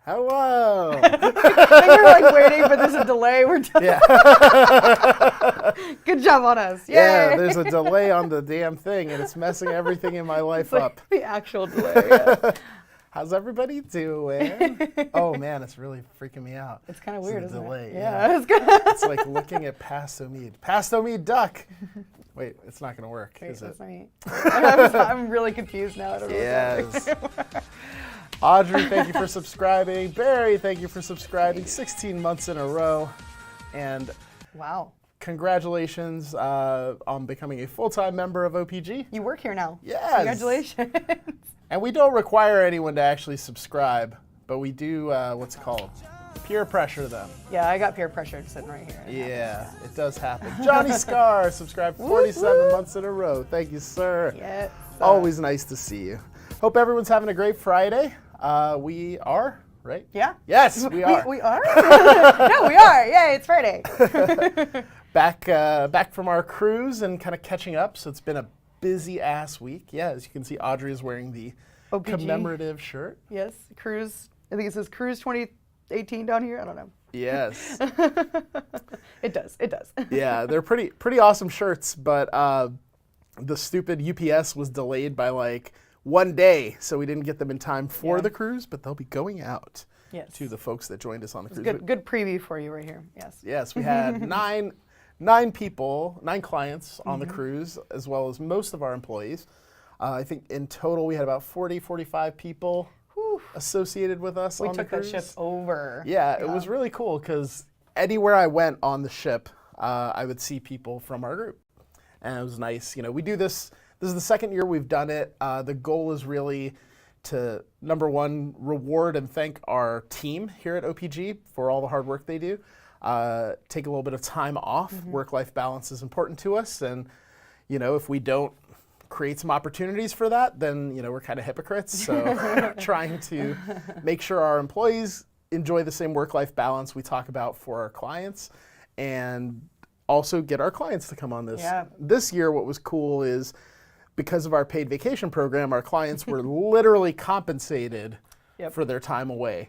Hello. I think we're like waiting, but there's a delay. We're done. Yeah. Good job on us. Yay. Yeah, there's a delay on the damn thing, and it's messing everything in my life up. The actual delay. Yeah. How's everybody doing? Oh man, it's really freaking me out. It's kind of weird, a isn't delay, it? yeah. It's good. It's like looking at past Omeed. Past Omeed, duck. Wait, it's not gonna work, Wait, is it? that's not me. I'm really confused now. I don't know Yes. what's happening. Audrey, thank you for subscribing. Barry, thank you for subscribing. 16 months in a row. And Wow. congratulations on becoming a full-time member of OPG. You work here now. Yes. Congratulations. And we don't require anyone to actually subscribe, but we do, what's it called? Peer pressure them. Yeah, I got peer pressured sitting right here. Yeah, it does happen. Johnny Scar, subscribed 47 months in a row. Thank you, sir. Yes. Always nice to see you. Hope everyone's having a great Friday. We are, right? Yeah. Yes, we are. We are? No, we are. Yay, it's Friday. Back from our cruise and kind of catching up. So it's been a busy ass week. Yeah, as you can see, Audrey is wearing the OPG. commemorative shirt. Yes, Cruise. I think it says Cruise 2018 down here. I don't know. Yes. It does. It does. Yeah, they're pretty awesome shirts, but the stupid UPS was delayed by like 1 day, so we didn't get them in time for the cruise, but they'll be going out to the folks that joined us on the cruise. Good preview for you right here. Yes. Yes, we had nine clients on the cruise, as well as most of our employees. I think in total we had about 45 people associated with us on the cruise. We took that ship over. Yeah, it was really cool because anywhere I went on the ship, I would see people from our group. And it was nice. You know, we do this. This is the second year we've done it. The goal is really to, number one, reward and thank our team here at OPG for all the hard work they do. Take a little bit of time off. Work-life balance is important to us. And, you know, if we don't create some opportunities for that, then, you know, we're kind of hypocrites. So trying to make sure our employees enjoy the same work-life balance we talk about for our clients, and also get our clients to come on this. Yeah. This year, what was cool is because of our paid vacation program, our clients were literally compensated for their time away.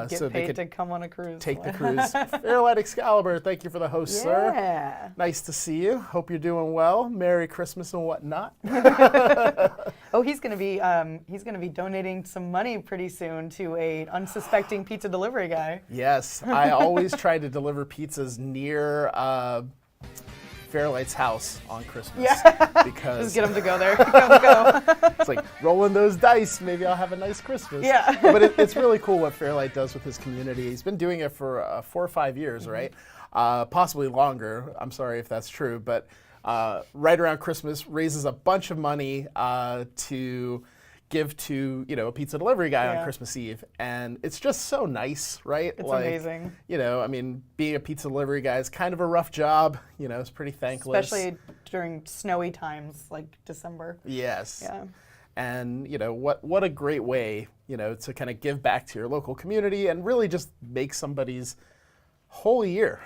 Get paid to come on a cruise. Take the cruise. Fairlight Excalibur, thank you for the host, sir. Yeah. Nice to see you. Hope you're doing well. Merry Christmas and whatnot. Oh, he's gonna be donating some money pretty soon to a unsuspecting pizza delivery guy. Yes, I always try to deliver pizzas near Fairlight's house on Christmas. Yeah. Because just get him to go there. Go. It's like rolling those dice. Maybe I'll have a nice Christmas. Yeah. But it's really cool what Fairlight does with his community. He's been doing it for 4 or 5 years, right? Possibly longer. I'm sorry if that's true, but right around Christmas raises a bunch of money to give to, you know, a pizza delivery guy on Christmas Eve. And it's just so nice, right? It's amazing. You know, I mean, being a pizza delivery guy is kind of a rough job. You know, it's pretty thankless. Especially during snowy times like December. Yes. Yeah. And, you know, what a great way, you know, to kind of give back to your local community and really just make somebody's whole year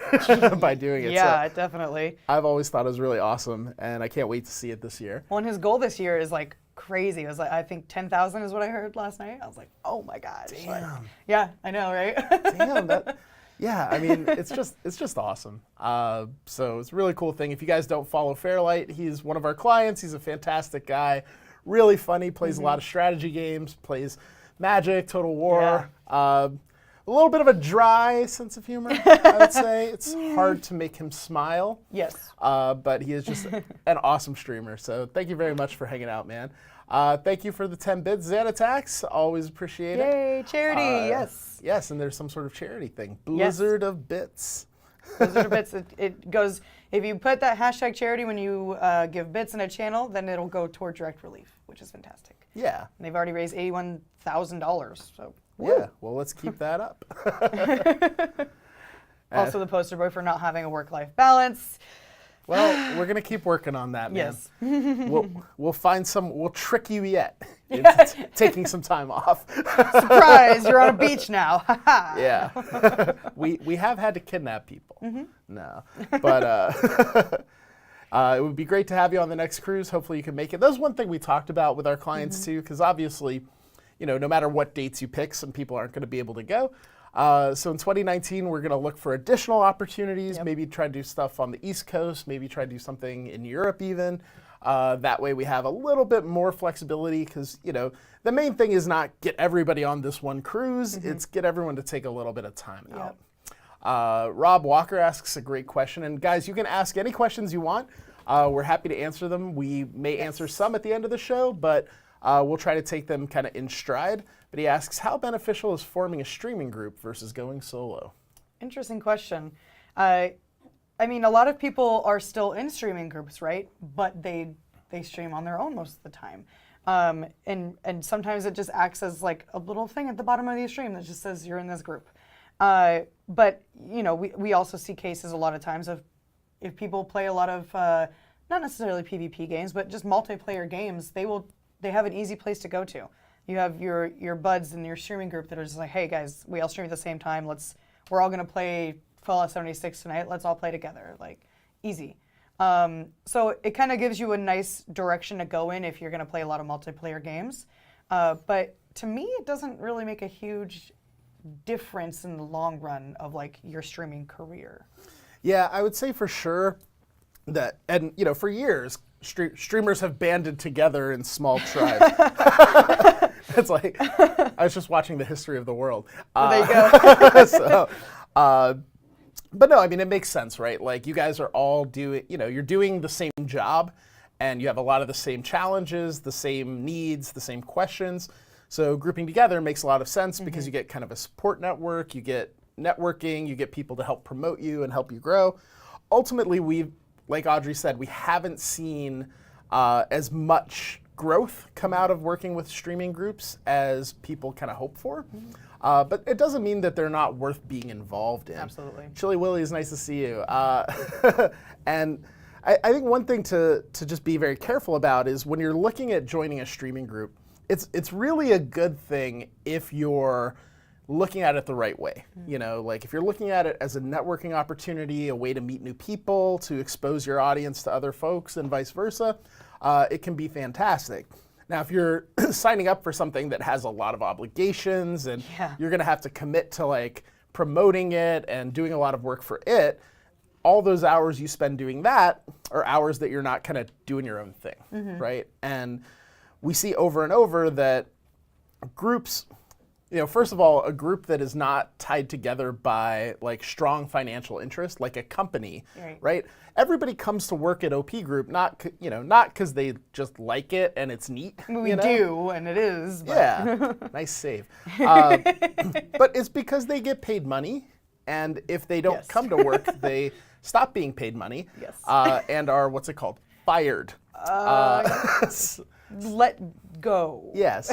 by doing it. Yeah, So definitely. I've always thought it was really awesome, and I can't wait to see it this year. Well, and his goal this year is like crazy. It was like, I think 10,000 is what I heard last night. I was like, oh my gosh. Damn. Like, yeah, I know, right? Damn. Yeah, I mean, it's just awesome. So it's a really cool thing. If you guys don't follow Fairlight, he's one of our clients. He's a fantastic guy, really funny, plays a lot of strategy games, plays Magic, Total War. A little bit of a dry sense of humor, I would say. It's hard to make him smile. Yes. But he is just an awesome streamer. So thank you very much for hanging out, man. Thank you for the 10 bits, Xanattax. Always appreciate it. Yay, charity, yes. Yes, and there's some sort of charity thing. Blizzard of Bits. Blizzard of Bits, it goes, if you put that hashtag charity when you give bits in a channel, then it'll go toward direct relief, which is fantastic. Yeah. And they've already raised $81,000, so. Yeah, well, let's keep that up. Also the poster boy for not having a work-life balance. Well, we're going to keep working on that, man. Yes. We'll trick you yet into taking some time off. Surprise, you're on a beach now. Yeah. we have had to kidnap people. No. But it would be great to have you on the next cruise. Hopefully you can make it. That's one thing we talked about with our clients too, because obviously, no matter what dates you pick, some people aren't going to be able to go. So in 2019, we're going to look for additional opportunities, maybe try to do stuff on the East Coast, maybe try to do something in Europe even. That way we have a little bit more flexibility because, the main thing is not get everybody on this one cruise, it's get everyone to take a little bit of time out. Rob Walker asks a great question. And guys, you can ask any questions you want. We're happy to answer them. We may answer some at the end of the show, but we'll try to take them kind of in stride. But he asks, how beneficial is forming a streaming group versus going solo? Interesting question. I mean, a lot of people are still in streaming groups, right? But they stream on their own most of the time. And sometimes it just acts as like a little thing at the bottom of the stream that just says you're in this group. But, we also see cases a lot of times of if people play a lot of, not necessarily PvP games, but just multiplayer games, they have an easy place to go to. You have your buds in your streaming group that are just like, hey guys, we all stream at the same time. We're all gonna play Fallout 76 tonight. Let's all play together, like easy. So it kind of gives you a nice direction to go in if you're gonna play a lot of multiplayer games. But to me, it doesn't really make a huge difference in the long run of like your streaming career. Yeah, I would say for sure that, and for years, streamers have banded together in small tribes. It's like, I was just watching the history of the world. There you go. But no, I mean, it makes sense, right? Like you guys are all doing, you're doing the same job and you have a lot of the same challenges, the same needs, the same questions. So grouping together makes a lot of sense because you get kind of a support network, you get networking, you get people to help promote you and help you grow. Ultimately, like Audrey said, we haven't seen as much growth come out of working with streaming groups as people kind of hope for. But it doesn't mean that they're not worth being involved in. Absolutely. Chili Willy, is nice to see you. And I think one thing to just be very careful about is when you're looking at joining a streaming group, it's really a good thing if you're looking at it the right way. Like if you're looking at it as a networking opportunity, a way to meet new people, to expose your audience to other folks and vice versa, it can be fantastic. Now, if you're signing up for something that has a lot of obligations and you're gonna have to commit to like promoting it and doing a lot of work for it, all those hours you spend doing that are hours that you're not kind of doing your own thing, right? And we see over and over that groups, first of all, a group that is not tied together by like strong financial interest, like a company, right? Everybody comes to work at OP Group, not because they just like it and it's neat. We do, and it is. But. Yeah, nice save. But it's because they get paid money, and if they don't come to work, they stop being paid money and are, what's it called, fired. Let go. Yes.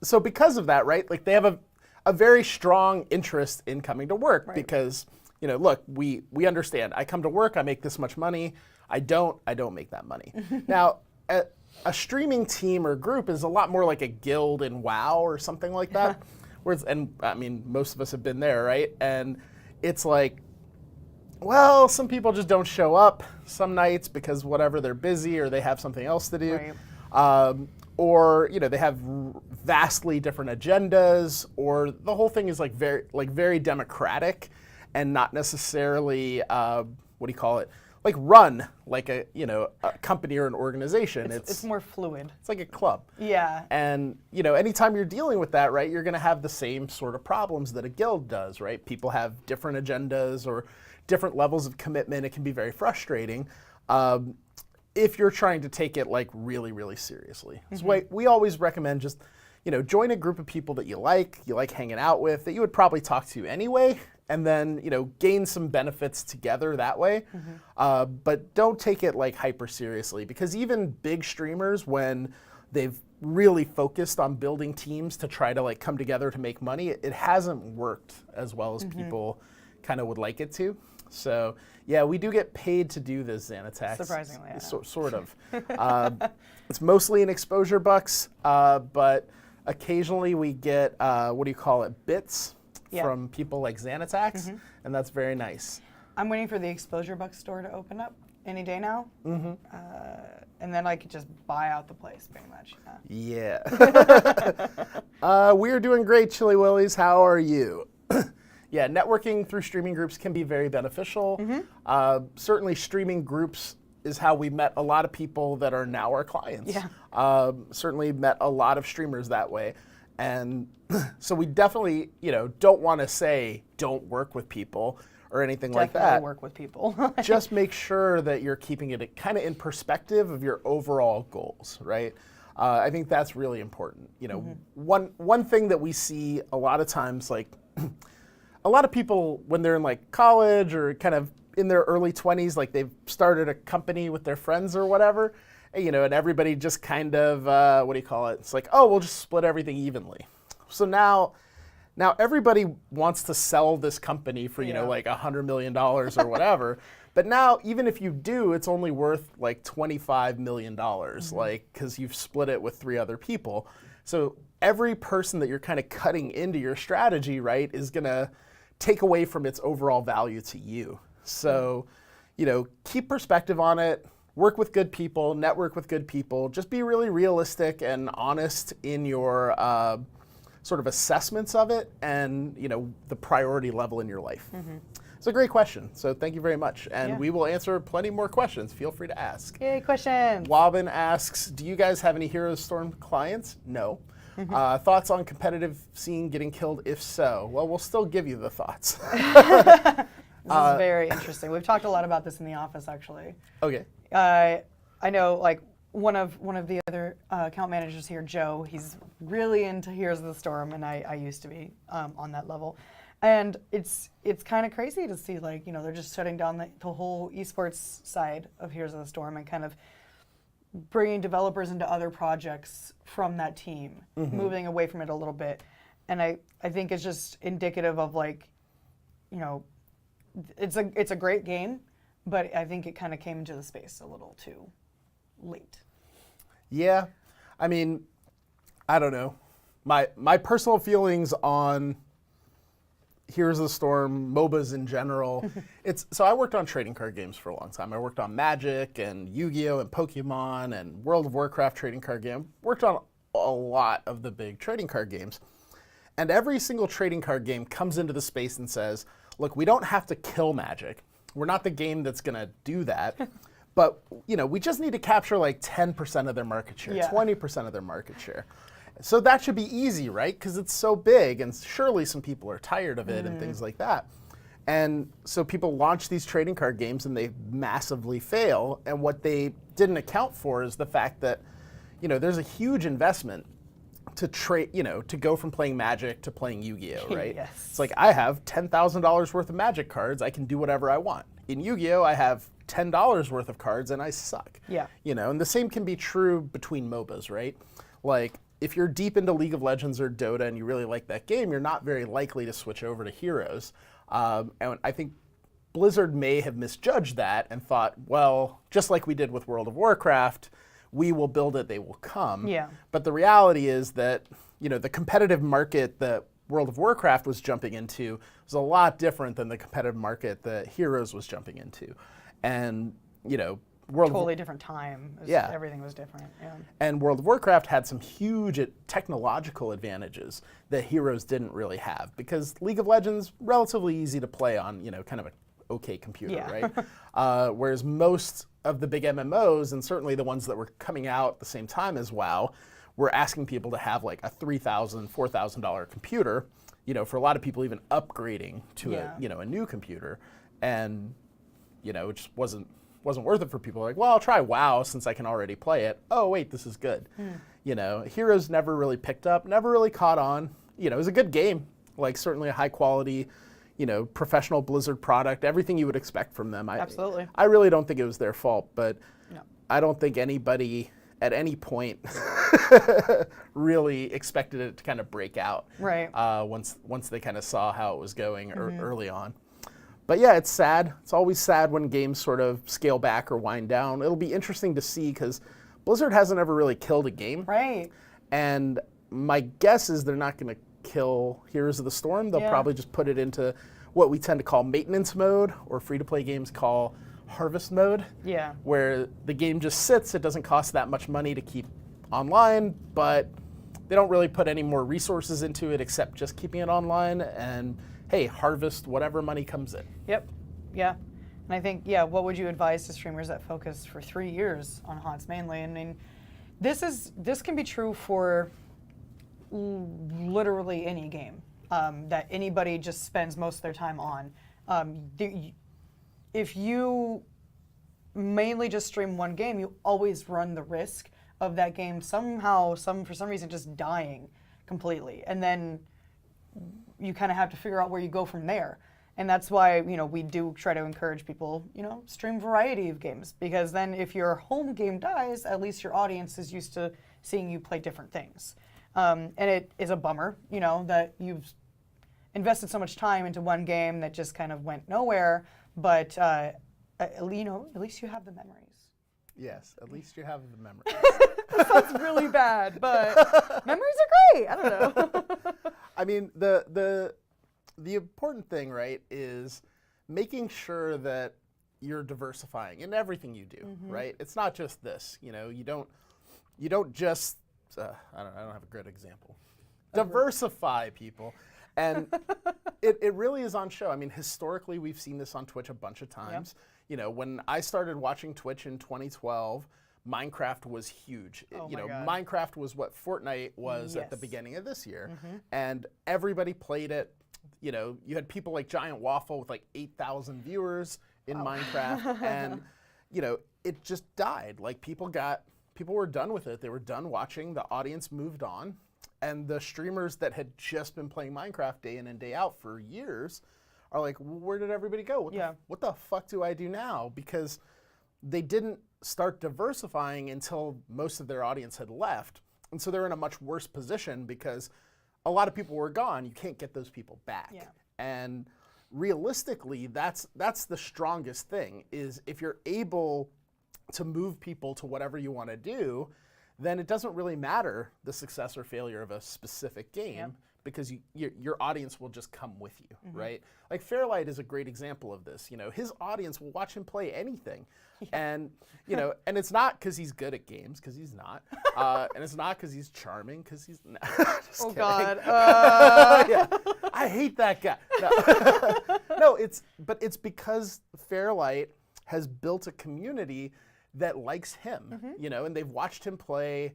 So because of that, right, like they have a very strong interest in coming to work because, look, we understand. I come to work, I make this much money. I don't make that money. Now, a streaming team or group is a lot more like a guild in WoW or something like that. And I mean, most of us have been there, right? And it's like, well, some people just don't show up some nights because whatever, they're busy or they have something else to do. Or they have vastly different agendas, or the whole thing is like very democratic and not necessarily like run like a company or an organization. It's more fluid. It's like a club. Yeah. And anytime you're dealing with that, right, you're going to have the same sort of problems that a guild does, right? People have different agendas or different levels of commitment. It can be very frustrating. If you're trying to take it like really, really seriously. That's why we always recommend just, join a group of people that you like hanging out with, that you would probably talk to anyway, and then, gain some benefits together that way. But don't take it like hyper seriously, because even big streamers, when they've really focused on building teams to try to like come together to make money, it hasn't worked as well as people kind of would like it to. So yeah, we do get paid to do this, Xanatex. Surprisingly, sort of. It's mostly in exposure bucks, but occasionally we get bits from people like Xanatex, and that's very nice. I'm waiting for the exposure bucks store to open up. any day now. Mm-hmm. And then I could just buy out the place, pretty much. Yeah. We're doing great, Chili Willies. How are you? Yeah, networking through streaming groups can be very beneficial. Mm-hmm. Certainly, streaming groups is how we met a lot of people that are now our clients. Yeah. Certainly met a lot of streamers that way. And so we definitely, don't want to say don't work with people or anything like that. Definitely work with people. Just make sure that you're keeping it kind of in perspective of your overall goals, right? I think that's really important. One thing that we see a lot of times, like a lot of people when they're in like college or kind of in their early 20s, like they've started a company with their friends or whatever, and everybody just kind of, it's like, oh, we'll just split everything evenly. So now everybody wants to sell this company for, like $100 million or whatever. But now, even if you do, it's only worth like $25 million, like, because you've split it with 3 other people. So every person that you're kind of cutting into your strategy, right, is going to take away from its overall value to you. So, keep perspective on it, work with good people, network with good people, just be really realistic and honest in your sort of assessments of it and, the priority level in your life. Mm-hmm. It's a great question. So thank you very much. And we will answer plenty more questions. Feel free to ask. Yay, questions. Wobbin asks, do you guys have any Heroes Storm clients? No. Mm-hmm. Thoughts on competitive scene getting killed? If so, well, we'll still give you the thoughts. This is very interesting. We've talked a lot about this in the office, actually. Okay. I know, like, one of the other account managers here, Joe, he's really into Heroes of the Storm, and I used to be on that level. And it's kind of crazy to see, like, they're just shutting down the whole esports side of Heroes of the Storm and kind of bringing developers into other projects from that team, mm-hmm. moving away from it a little bit. And I think it's just indicative of, like, it's a great game, but I think it kind of came into the space a little too late. Yeah. I mean, I don't know. My personal feelings on Heroes of the Storm, MOBAs in general. So I worked on trading card games for a long time. I worked on Magic and Yu-Gi-Oh! And Pokemon and World of Warcraft trading card game. Worked on a lot of the big trading card games. And every single trading card game comes into the space and says, look, we don't have to kill Magic. We're not the game that's going to do that. But, we just need to capture like 10% of their market share, 20% of their market share. So that should be easy, right? Because it's so big, and surely some people are tired of it and things like that. And so people launch these trading card games and they massively fail. And what they didn't account for is the fact that, there's a huge investment to trade, to go from playing Magic to playing Yu-Gi-Oh, right? Yes. It's like I have $10,000 worth of Magic cards. I can do whatever I want. In Yu-Gi-Oh, I have $10 worth of cards and I suck. Yeah. And the same can be true between MOBAs, right? Like, if you're deep into League of Legends or Dota and you really like that game, you're not very likely to switch over to Heroes. And I think Blizzard may have misjudged that and thought, well, just like we did with World of Warcraft, we will build it, they will come. Yeah. But the reality is that, the competitive market that World of Warcraft was jumping into was a lot different than the competitive market that Heroes was jumping into. And, totally different time. Everything was different. Yeah. And World of Warcraft had some huge technological advantages that Heroes didn't really have because League of Legends, relatively easy to play on, kind of an okay computer, right? Whereas most of the big MMOs, and certainly the ones that were coming out at the same time as WoW, were asking people to have like a $3,000, $4,000 computer, for a lot of people even upgrading to a new computer. And, it just wasn't worth it for people. Like, well, I'll try WoW since I can already play it. Oh, wait, this is good. Heroes never really picked up, never really caught on. It was a good game, like certainly a high quality, professional Blizzard product, everything you would expect from them. Absolutely. I really don't think it was their fault, but no. I don't think anybody at any point really expected it to kind of break out. Right. Once they kind of saw how it was going early on. But yeah, it's sad. It's always sad when games sort of scale back or wind down. It'll be interesting to see because Blizzard hasn't ever really killed a game. Right. And my guess is they're not going to kill Heroes of the Storm. They'll probably just put it into what we tend to call maintenance mode, or free-to-play games call harvest mode. Yeah. Where the game just sits, it doesn't cost that much money to keep online, but they don't really put any more resources into it except just keeping it online and, hey, harvest whatever money comes in. Yep. Yeah. And I think, yeah, what would you advise to streamers that focus for 3 years on HOTS mainly? I mean, this can be true for literally any game that anybody just spends most of their time on. If you mainly just stream one game, you always run the risk of that game somehow, for some reason, just dying completely. And then you kind of have to figure out where you go from there. And that's why, we do try to encourage people, stream a variety of games. Because then if your home game dies, at least your audience is used to seeing you play different things. And it is a bummer, that you've invested so much time into one game that just kind of went nowhere. But, at least you have the memories. Yes, at least you have the memories. That sounds really bad, but memories are great. I don't know. I mean, the important thing, right, is making sure that you're diversifying in everything you do, right? It's not just this. You don't just. I don't have a good example. Diversify, people, and it really is on show. I mean, historically, we've seen this on Twitch a bunch of times. Yep. When I started watching Twitch in 2012. Minecraft was huge. Oh my God. Minecraft was what Fortnite was at the beginning of this year, and everybody played it. You had people like Giant Waffle with like 8,000 viewers in Minecraft, and it just died. Like people were done with it. They were done watching. The audience moved on, and the streamers that had just been playing Minecraft day in and day out for years are like, where did everybody go? What the fuck do I do now? Because they didn't start diversifying until most of their audience had left. And so they're in a much worse position because a lot of people were gone. You can't get those people back. Yeah. And realistically, that's the strongest thing, is if you're able to move people to whatever you want to do, then it doesn't really matter the success or failure of a specific game. Because your audience will just come with you, right? Like Fairlight is a great example of this. His audience will watch him play anything, and and it's not because he's good at games, because he's not, and it's not because he's charming, because he's not. Just kidding. God, yeah, I hate that guy. No, but it's because Fairlight has built a community that likes him, and they've watched him play,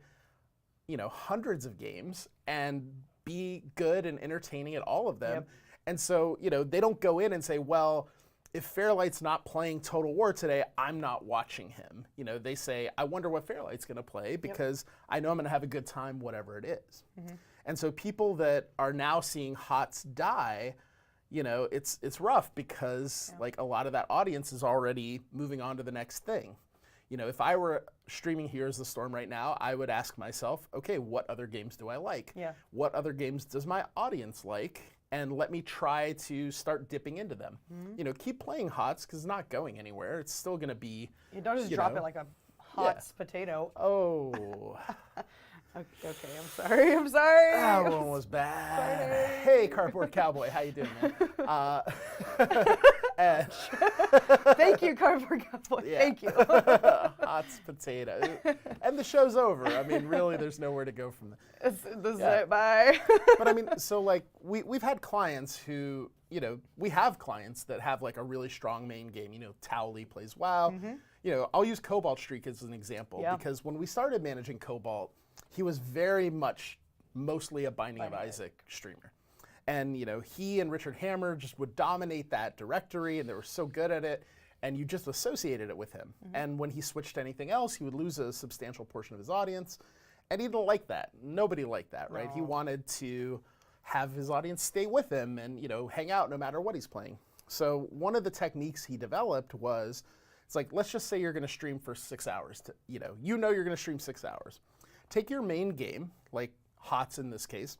hundreds of games and be good and entertaining at all of them. Yep. And so, they don't go in and say, well, if Fairlight's not playing Total War today, I'm not watching him. They say, I wonder what Fairlight's going to play, because I know I'm going to have a good time, whatever it is. And so people that are now seeing HOTS die, it's rough because like a lot of that audience is already moving on to the next thing. If I were streaming Here's the Storm right now, I would ask myself, okay, what other games do I like? Yeah. What other games does my audience like? And let me try to start dipping into them. Keep playing HOTS because it's not going anywhere. It's still going to be. You don't just drop it like a HOTS potato. Oh. Okay, I'm sorry. That one was bad. Hey, Cardboard Cowboy, how you doing, man? Thank you, Cardboard Cowboy. Yeah. Thank you. HOTS potato. And the show's over. I mean, really, there's nowhere to go from there. This is it. Bye. But I mean, so like we've had clients who, we have clients that have like a really strong main game. Towley plays WoW. I'll use Cobalt Streak as an example because when we started managing Cobalt, he was very much mostly a Binding of Isaac streamer. And he and Richard Hammer just would dominate that directory, and they were so good at it, and you just associated it with him. And when he switched to anything else, he would lose a substantial portion of his audience, and he didn't like that. Nobody liked that, right? He wanted to have his audience stay with him and hang out no matter what he's playing. So one of the techniques he developed was, it's like, let's just say you're going to stream for 6 hours. You're going to stream 6 hours. Take your main game, like HOTS in this case,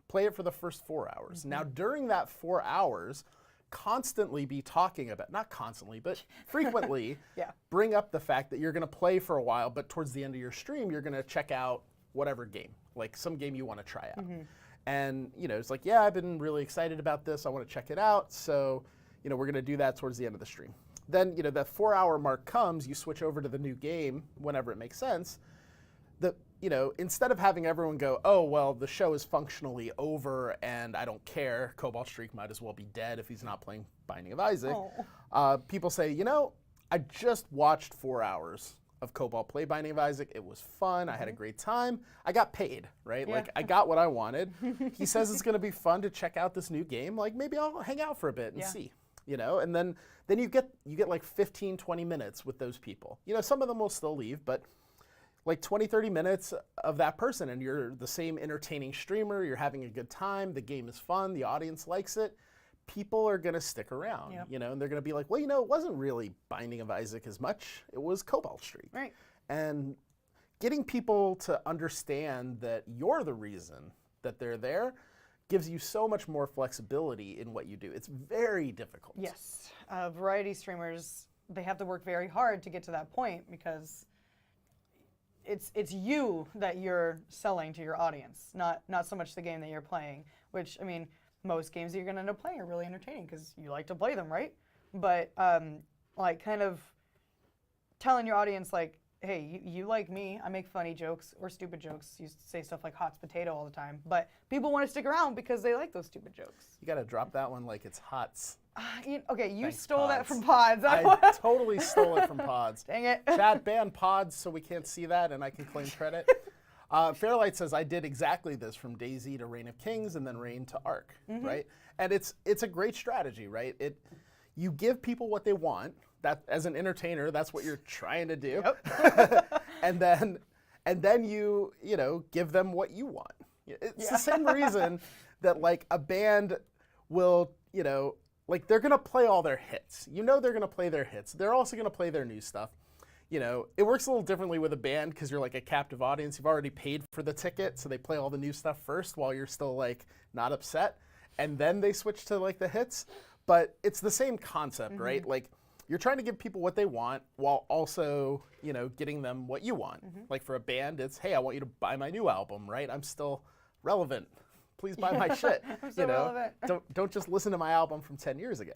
play it for the first 4 hours. Now, during that 4 hours, constantly be talking about, not constantly, but frequently bring up the fact that you're going to play for a while, but towards the end of your stream, you're going to check out whatever game, like some game you want to try out. And, it's like, yeah, I've been really excited about this. I want to check it out. So, we're going to do that towards the end of the stream. then, that 4-hour mark comes, you switch over to the new game whenever it makes sense. Instead of having everyone go, oh, well, the show is functionally over and I don't care, Cobalt Streak might as well be dead if he's not playing Binding of Isaac. People say, I just watched 4 hours of Cobalt play Binding of Isaac. It was fun. I had a great time. I got paid, right? Yeah. Like, I got what I wanted. He says it's going to be fun to check out this new game. Like, maybe I'll hang out for a bit and see, and then you get like 15, 20 minutes with those people. Some of them will still leave, but like 20, 30 minutes of that person, and you're the same entertaining streamer, you're having a good time, the game is fun, the audience likes it, people are gonna stick around, and they're gonna be like, well, it wasn't really Binding of Isaac as much, it was Cobalt Streak. Right. And getting people to understand that you're the reason that they're there gives you so much more flexibility in what you do. It's very difficult. Yes. Variety streamers, they have to work very hard to get to that point because it's you that you're selling to your audience, not so much the game that you're playing, which, I mean, most games that you're going to end up playing are really entertaining because you like to play them, right? But, like, kind of telling your audience, like, hey, you like me, I make funny jokes or stupid jokes. You say stuff like hot's potato all the time, but people want to stick around because they like those stupid jokes. You got to drop that one like it's Hots. Okay, you Thanks, stole that Pods. from Pods. I totally stole it from Pods. Dang it. Chat ban Pods so we can't see that and I can claim credit. Fairlight says, I did exactly this from DayZ to Reign of Kings and then Reign to Ark, right? And it's a great strategy, right? You give people what they want. That, as an entertainer, that's what you're trying to do. Yep. and then you give them what you want. It's the same reason that like a band will, like they're gonna play all their hits. They're gonna play their hits. They're also gonna play their new stuff. It works a little differently with a band because you're like a captive audience. You've already paid for the ticket, so they play all the new stuff first while you're still like not upset, and then they switch to like the hits. But it's the same concept, right? Like you're trying to give people what they want while also, getting them what you want. Like for a band, it's, hey, I want you to buy my new album, right? I'm still relevant. Please buy my shit. I'm so relevant. Don't just listen to my album from 10 years ago.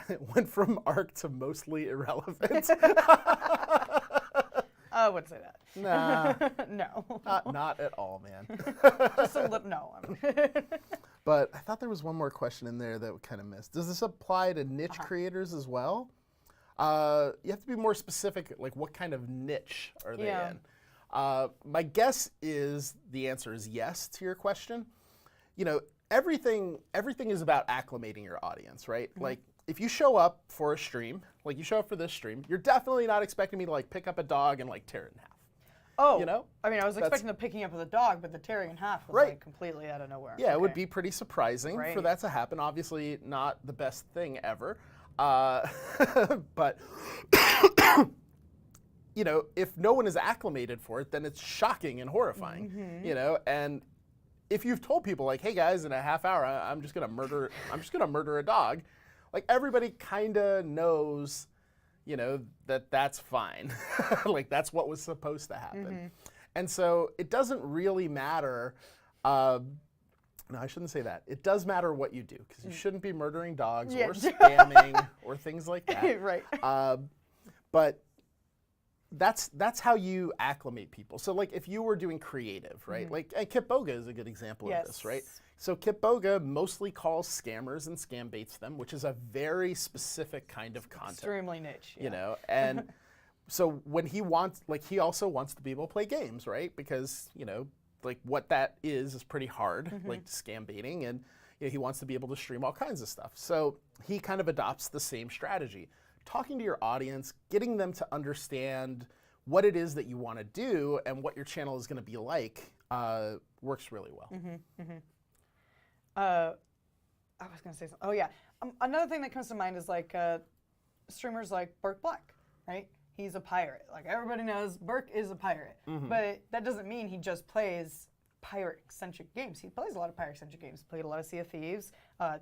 It went from Ark to mostly irrelevant. I wouldn't say that. Nah, No. not at all, man. Just a little, no. But I thought there was one more question in there that we kind of missed. Does this apply to niche creators as well? You have to be more specific, like what kind of niche are they in? My guess is the answer is yes to your question. Everything is about acclimating your audience, right? Like if you show up for a stream, like you show up for this stream, you're definitely not expecting me to like pick up a dog and like tear it in half. Oh, I mean, I was expecting the picking up of the dog, but the tearing in half was like completely out of nowhere. Yeah, it would be pretty surprising for that to happen. Obviously, not the best thing ever. But if no one is acclimated for it, then it's shocking and horrifying. And if you've told people like, hey guys, in a half hour, I'm just gonna murder a dog, like everybody kind of knows. That's fine. Like that's what was supposed to happen. And so it doesn't really matter. No, I shouldn't say that. It does matter what you do because you shouldn't be murdering dogs or spamming or things like that. Right. But that's how you acclimate people. So like if you were doing creative, right? Like and Kip Boga is a good example of this, right? So Kip Boga mostly calls scammers and scam baits them, which is a very specific kind of content. Extremely niche. And so when he wants, like he also wants to be able to play games, right? Because, like what that is pretty hard, like scam baiting, and he wants to be able to stream all kinds of stuff. So he kind of adopts the same strategy. Talking to your audience, getting them to understand what it is that you want to do and what your channel is going to be like works really well. I was going to say something. Oh, yeah. Another thing that comes to mind is like streamers like Burke Black, right? He's a pirate. Like everybody knows Burke is a pirate. But that doesn't mean he just plays pirate-centric games. He plays a lot of pirate-centric games. Played a lot of Sea of Thieves,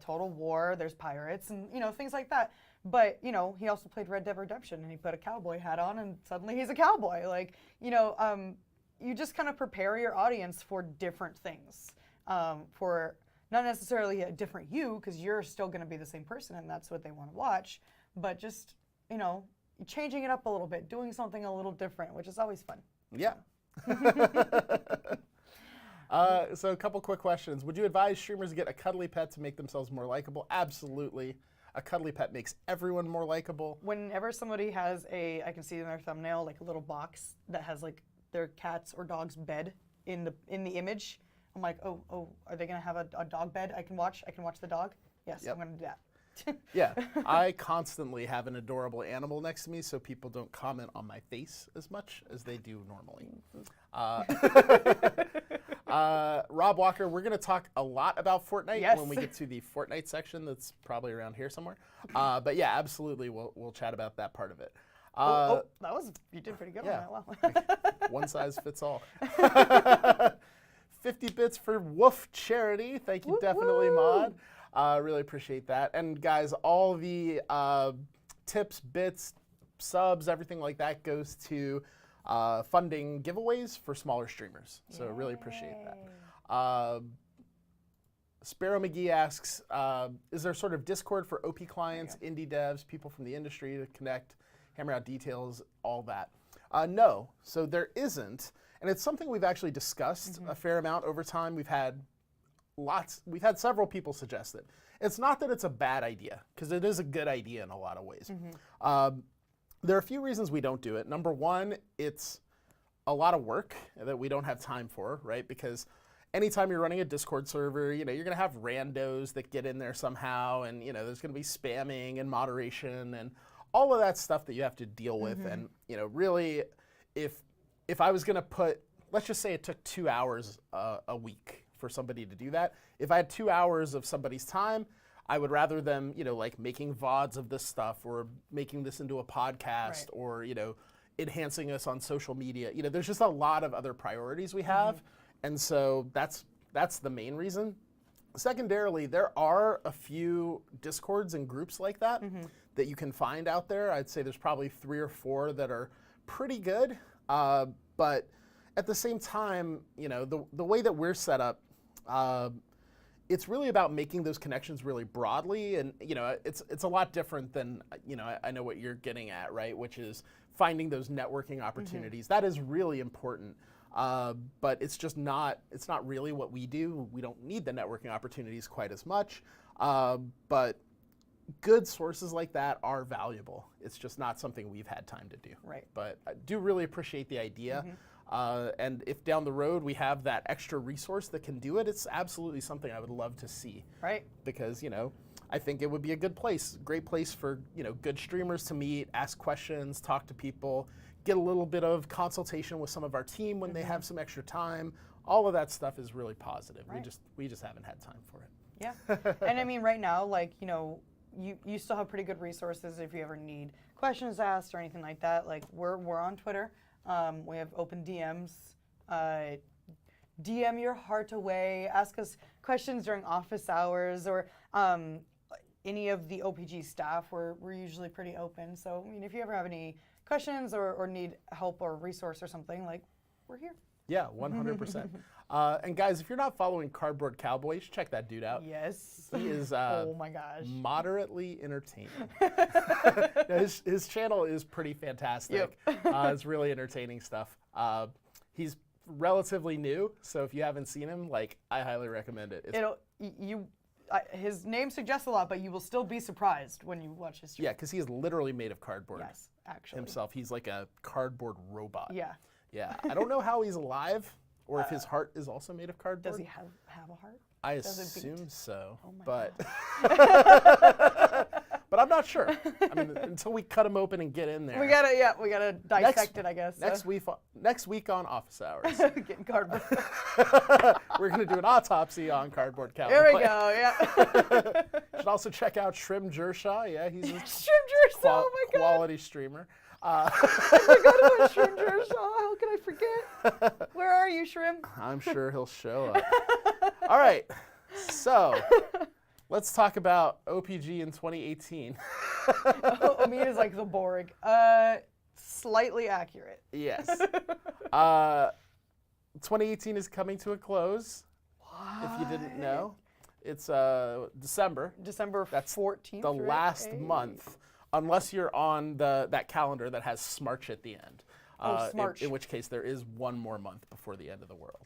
Total War, there's pirates, and things like that. But he also played Red Dead Redemption, and he put a cowboy hat on, and suddenly he's a cowboy. Like you just kind of prepare your audience for different things, for not necessarily a different you, because you're still going to be the same person and that's what they want to watch, but just, changing it up a little bit, doing something a little different, which is always fun. Yeah. So a couple quick questions. Would you advise streamers get a cuddly pet to make themselves more likable? Absolutely. A cuddly pet makes everyone more likable. Whenever somebody has I can see in their thumbnail, like a little box that has like their cat's or dog's bed in the image, I'm like, oh, are they gonna have a dog bed I can watch? I can watch the dog? Yes, Yep. I'm gonna do that. Yeah, I constantly have an adorable animal next to me so people don't comment on my face as much as they do normally. Rob Walker, we're going to talk a lot about Fortnite Yes. when we get to the Fortnite section that's probably around here somewhere. But yeah, absolutely, we'll chat about that part of it. You did pretty good yeah. on that. Wow. One size fits all. 50 bits for Woof Charity. Thank you, definitely, Mod. Really appreciate that. And guys, all the tips, bits, subs, everything like that goes to funding giveaways for smaller streamers. So really appreciate that. Sparrow McGee asks, is there sort of Discord for OP clients, indie devs, people from the industry to connect, hammer out details, all that? No, so there isn't. And it's something we've actually discussed a fair amount over time. We've had several people suggest it. It's not that it's a bad idea, because it is a good idea in a lot of ways. There are a few reasons we don't do it. Number one, it's a lot of work that we don't have time for, right? Because anytime you're running a Discord server, you're going to have randos that get in there somehow, and there's going to be spamming and moderation and all of that stuff that you have to deal with. And really, if I was going to put, let's just say it took 2 hours a week for somebody to do that. If I had 2 hours of somebody's time, I would rather them, like making VODs of this stuff or making this into a podcast or, enhancing us on social media. There's just a lot of other priorities we have. And so that's the main reason. Secondarily, there are a few Discords and groups like that that you can find out there. I'd say there's probably 3 or 4 that are pretty good. But at the same time, the way that we're set up, it's really about making those connections really broadly, and it's a lot different than I know what you're getting at, right? Which is finding those networking opportunities. That is really important, but it's not really what we do. We don't need the networking opportunities quite as much, but good sources like that are valuable. It's just not something we've had time to do. Right. But I do really appreciate the idea. And if down the road we have that extra resource that can do it, it's absolutely something I would love to see. Right. Because, I think it would be a great place for, good streamers to meet, ask questions, talk to people, get a little bit of consultation with some of our team when they have some extra time. All of that stuff is really positive. Right. We just haven't had time for it. Yeah. And I mean, right now, like, you still have pretty good resources if you ever need questions asked or anything like that. Like, we're on Twitter. We have open DMs. DM your heart away. Ask us questions during office hours or any of the OPG staff. We're usually pretty open. So, I mean, if you ever have any questions or need help or resource or something, like, we're here. Yeah, 100%. And guys, if you're not following Cardboard Cowboy, you should check that dude out. Yes. He is oh my gosh. moderately entertaining. His channel is pretty fantastic. Yep. It's really entertaining stuff. He's relatively new, so if you haven't seen him, I highly recommend it. His name suggests a lot, but you will still be surprised when you watch his stream. Yeah, because he is literally made of cardboard. Yes, actually. Himself. He's like a cardboard robot. Yeah. Yeah. I don't know how he's alive, or if his heart is also made of cardboard. Does he have a heart? I Does it beat? assume so. Oh my But I'm not sure. I mean, until we cut him open and get in there. We gotta dissect it, I guess. Next week on Office Hours. Getting cardboard. We're gonna do an autopsy on Cardboard Cowboy. There we go. Yeah. Should also check out Shrim Jershaw. Yeah, he's a Shrim Jershaw. Oh my god. quality streamer. I forgot about Shrim Jershaw. How can I forget? Where are you, Shrim? I'm sure he'll show up. All right. So let's talk about OPG in 2018. Omeed is like the Borg. Slightly accurate. Yes. 2018 is coming to a close. What? If you didn't know, It's December. December That's 14th. the right? last Hey. month, unless you're on that calendar that has Smarch at the end. Smarch. In which case, there is one more month before the end of the world.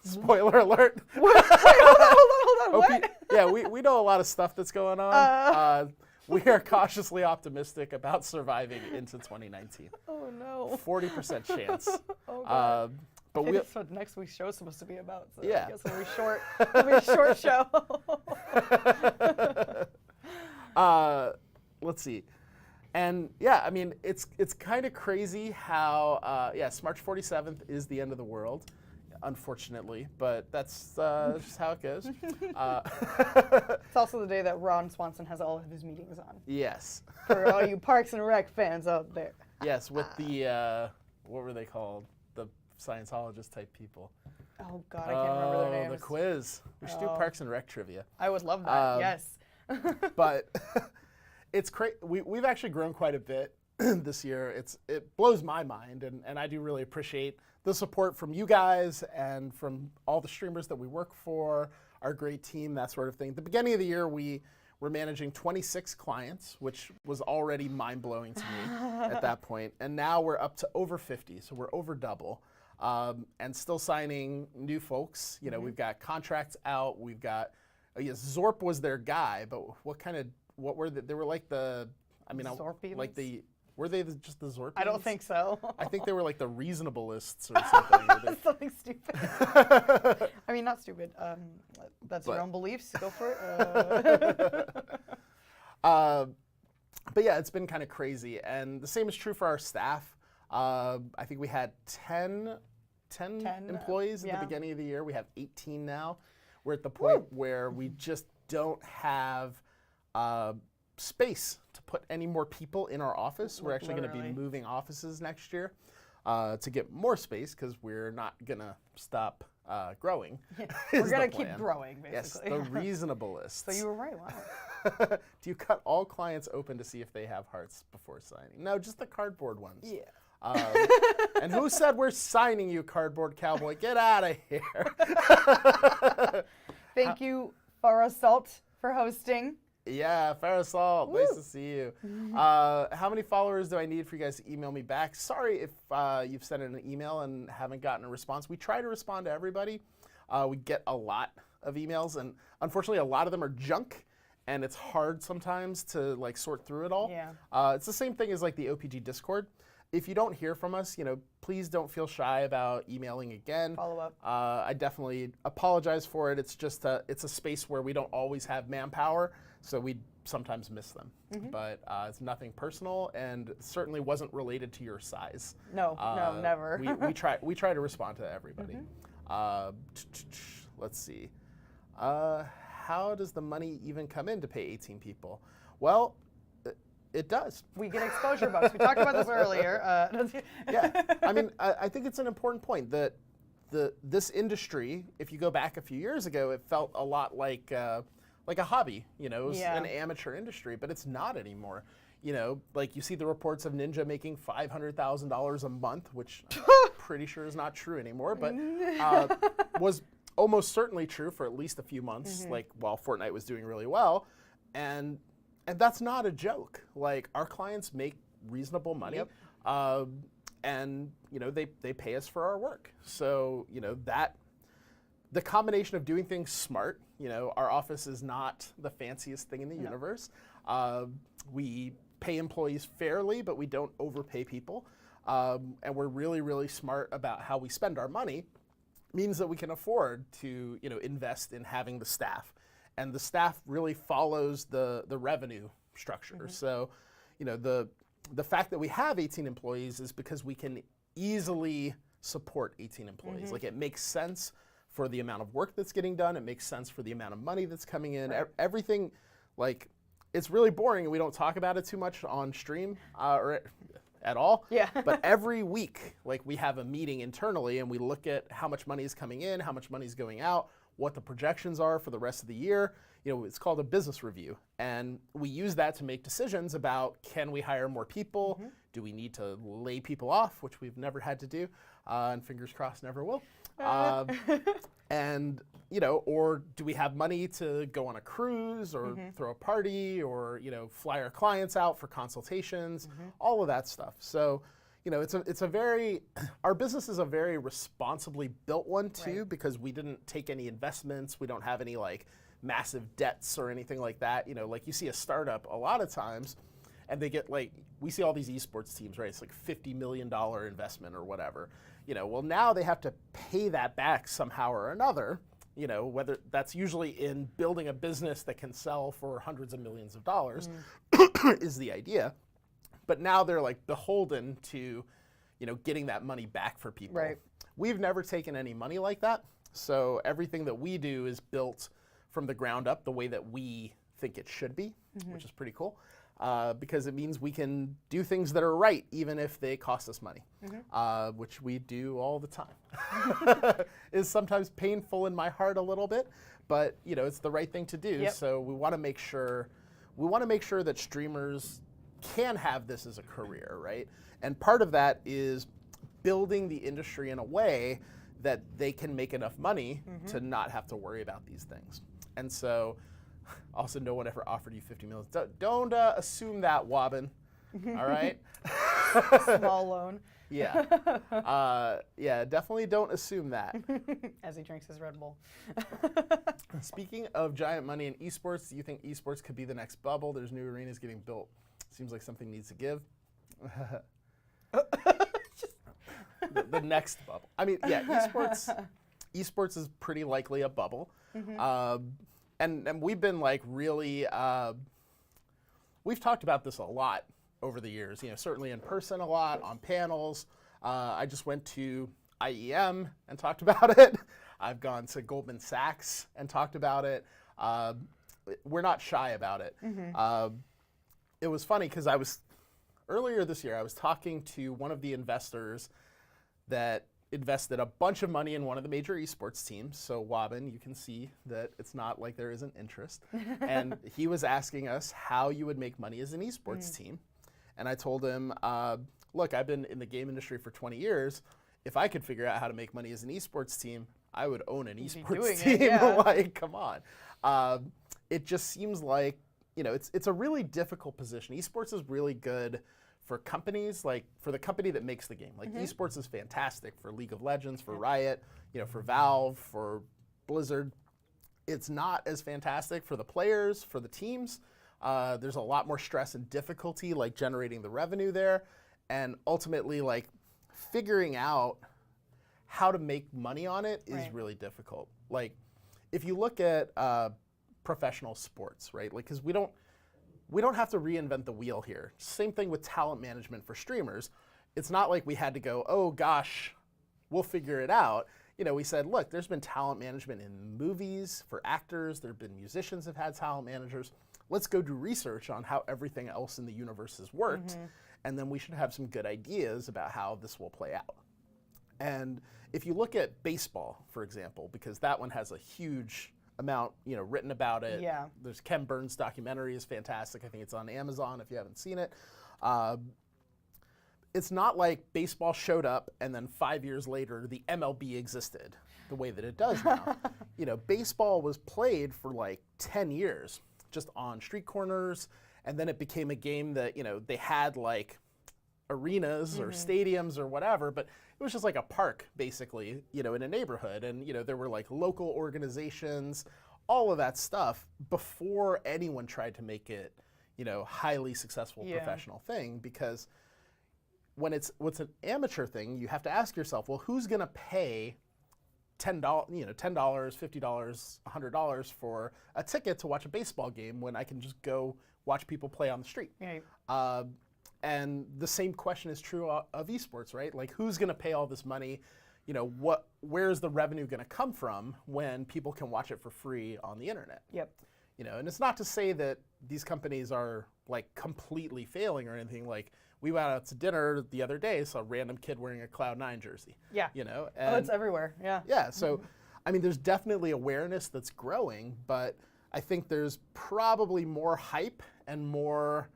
Spoiler alert. Hold on. What? Yeah, we know a lot of stuff that's going on. We are cautiously optimistic about surviving into 2019. Oh no. 40% chance. Oh god. But Okay, we that's what next week's show is supposed to be about. So Yeah. I guess it'll be short. It'll be a short show. let's see. And yeah, I mean, it's kind of crazy how March 47th is the end of the world, unfortunately, but that's just how it goes. It's also the day that Ron Swanson has all of his meetings on. Yes. For all you Parks and Rec fans out there. Yes, with the what were they called? The Scientologist type people. Oh god, I can't remember their names. The quiz. We should do Parks and Rec trivia. I would love that. Yes. But it's crazy. We've actually grown quite a bit this year. It blows my mind, and I do really appreciate the support from you guys and from all the streamers that we work for, our great team, that sort of thing. At the beginning of the year, we were managing 26 clients, which was already mind-blowing to me at that point. And now we're up to over 50, so we're over double. And still signing new folks. You know, we've got contracts out. We've got, yes, Zorp was their guy, but what were they were like the, I mean, like the, were they just the Zorpians? I don't think so. I think they were like the reasonableists or something. Something stupid. I mean, not stupid. That's your own beliefs. Go for it. But yeah, it's been kind of crazy. And the same is true for our staff. I think we had 10 employees at the beginning of the year. We have 18 now. We're at the point where we just don't have space to put any more people in our office. We're actually going to be moving offices next year to get more space because we're not going to stop growing. We're going to keep growing, basically. Yes, the reasonableists. So you were right, wow. Do you cut all clients open to see if they have hearts before signing? No, just the cardboard ones. Yeah. And who said we're signing you, cardboard cowboy? Get out of here. Thank you, Farah Salt, for hosting. Yeah, Farasol, nice to see you. How many followers do I need for you guys to email me back? Sorry if you've sent in an email and haven't gotten a response. We try to respond to everybody. We get a lot of emails, and unfortunately, a lot of them are junk, and it's hard sometimes to like sort through it all. Yeah. It's the same thing as like the OPG Discord. If you don't hear from us, please don't feel shy about emailing again. Follow up. I definitely apologize for it. It's just it's a space where we don't always have manpower, so we sometimes miss them. But it's nothing personal, and certainly wasn't related to your size. No, never. we try to respond to everybody. Let's see. How does the money even come in to pay 18 people? Well, it does. We get exposure bucks. We talked about this earlier. Yeah, I mean, I think it's an important point that this industry, if you go back a few years ago, it felt a lot like a hobby. It was an amateur industry, but it's not anymore. Like you see the reports of Ninja making $500,000 a month, which I'm pretty sure is not true anymore, but was almost certainly true for at least a few months, like while Fortnite was doing really well, and that's not a joke. Like our clients make reasonable money, and they pay us for our work. So that the combination of doing things smart. Our office is not the fanciest thing in the universe. We pay employees fairly, but we don't overpay people, and we're really, really smart about how we spend our money. Means that we can afford to invest in having the staff. And the staff really follows the revenue structure. So, the fact that we have 18 employees is because we can easily support 18 employees. Like it makes sense for the amount of work that's getting done. It makes sense for the amount of money that's coming in. Everything, like, it's really boring and we don't talk about it too much on stream or at all. Yeah. But every week, like we have a meeting internally and we look at how much money is coming in, how much money is going out, what the projections are for the rest of the year. It's called a business review. And we use that to make decisions about, can we hire more people? Do we need to lay people off, which we've never had to do, and fingers crossed never will. And, or do we have money to go on a cruise or throw a party or, fly our clients out for consultations, all of that stuff. So, it's a very, our business is a very responsibly built one too, because we didn't take any investments. We don't have any like massive debts or anything like that. Like you see a startup a lot of times and they get like, we see all these esports teams, right? It's like $50 million investment or whatever. Well, now they have to pay that back somehow or another, whether that's usually in building a business that can sell for hundreds of millions of dollars is the idea. But now they're like beholden to, getting that money back for people. Right. We've never taken any money like that. So everything that we do is built from the ground up the way that we think it should be, which is pretty cool. Because it means we can do things that are right, even if they cost us money, which we do all the time. It's sometimes painful in my heart a little bit, but it's the right thing to do. Yep. So we want to make sure that streamers can have this as a career, right? And part of that is building the industry in a way that they can make enough money to not have to worry about these things. And so, also, no one ever offered you $50 million. Don't assume that, Wobbin. All right? Small loan. Yeah. Yeah, definitely don't assume that. As he drinks his Red Bull. Speaking of giant money in esports, do you think esports could be the next bubble? There's new arenas getting built. Seems like something needs to give. The next bubble. I mean, yeah, esports is pretty likely a bubble. And we've been like really, we've talked about this a lot over the years, certainly in person a lot, on panels. I just went to IEM and talked about it. I've gone to Goldman Sachs and talked about it. We're not shy about it. It was funny because earlier this year, I was talking to one of the investors that invested a bunch of money in one of the major esports teams. So Wobbin, you can see that it's not like there isn't interest. And he was asking us how you would make money as an esports team. And I told him, look, I've been in the game industry for 20 years. If I could figure out how to make money as an esports team, I would own an esports team. Like, come on. It just seems like, it's a really difficult position. Esports is really good for companies, like for the company that makes the game. Like esports is fantastic for League of Legends, for Riot, for Valve, for Blizzard. It's not as fantastic for the players, for the teams. There's a lot more stress and difficulty, like generating the revenue there. And ultimately, like figuring out how to make money on it is really difficult. Like if you look at professional sports, right? Like, because we don't have to reinvent the wheel here. Same thing with talent management for streamers. It's not like we had to go, oh gosh, we'll figure it out. We said, look, there's been talent management in movies for actors. There have been musicians have had talent managers. Let's go do research on how everything else in the universe has worked. And then we should have some good ideas about how this will play out. And if you look at baseball, for example, because that one has a huge amount, written about it. Yeah. There's Ken Burns' documentary is fantastic. I think it's on Amazon if you haven't seen it. It's not like baseball showed up and then 5 years later the MLB existed the way that it does now. Baseball was played for like 10 years just on street corners, and then it became a game that, they had like arenas or stadiums or whatever, but it was just like a park basically, in a neighborhood. And, there were like local organizations, all of that stuff before anyone tried to make it, highly successful professional thing. Because when what's an amateur thing, you have to ask yourself, well, who's going to pay $10, $10, $50, $100 for a ticket to watch a baseball game when I can just go watch people play on the street? Right. And the same question is true of esports, right? Like, who's going to pay all this money? Where's the revenue going to come from when people can watch it for free on the internet? Yep. And it's not to say that these companies are like completely failing or anything. Like, we went out to dinner the other day, saw a random kid wearing a Cloud9 jersey. Yeah. And it's everywhere. Yeah. Yeah. So, I mean, there's definitely awareness that's growing, but I think there's probably more hype and more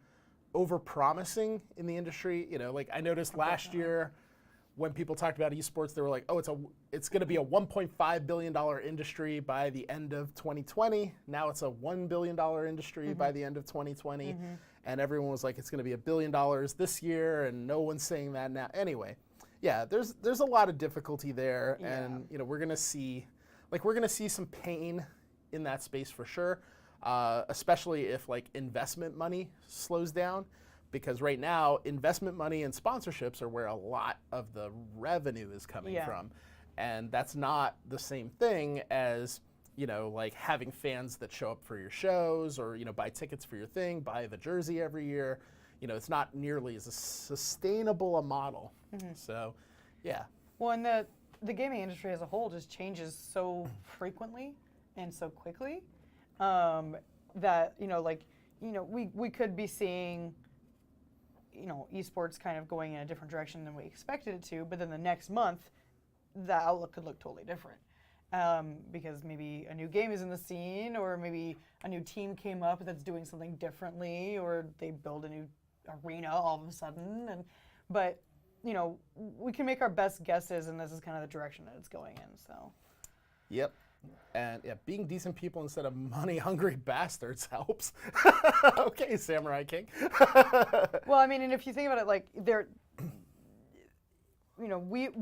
over-promising in the industry. Like I noticed last year when people talked about esports, they were like, oh, it's going to be a $1.5 billion industry by the end of 2020. Now it's a $1 billion industry by the end of 2020. And everyone was like, it's going to be $1 billion this year, and no one's saying that now. Anyway, yeah, there's a lot of difficulty there, and we're going to see some pain in that space for sure, especially if like investment money slows down. Because right now, investment money and sponsorships are where a lot of the revenue is coming from. And that's not the same thing as, like having fans that show up for your shows or, buy tickets for your thing, buy the jersey every year. It's not nearly as sustainable a model. So, yeah. Well, and the gaming industry as a whole just changes so frequently and so quickly that, we could be seeing esports kind of going in a different direction than we expected it to, but then the next month, the outlook could look totally different. Because maybe a new game is in the scene, or maybe a new team came up that's doing something differently, or they build a new arena all of a sudden. But we can make our best guesses, and this is kind of the direction that it's going in. So. Yep. And being decent people instead of money-hungry bastards helps. Okay, Samurai King. Well, I mean, and if you think about it, like we've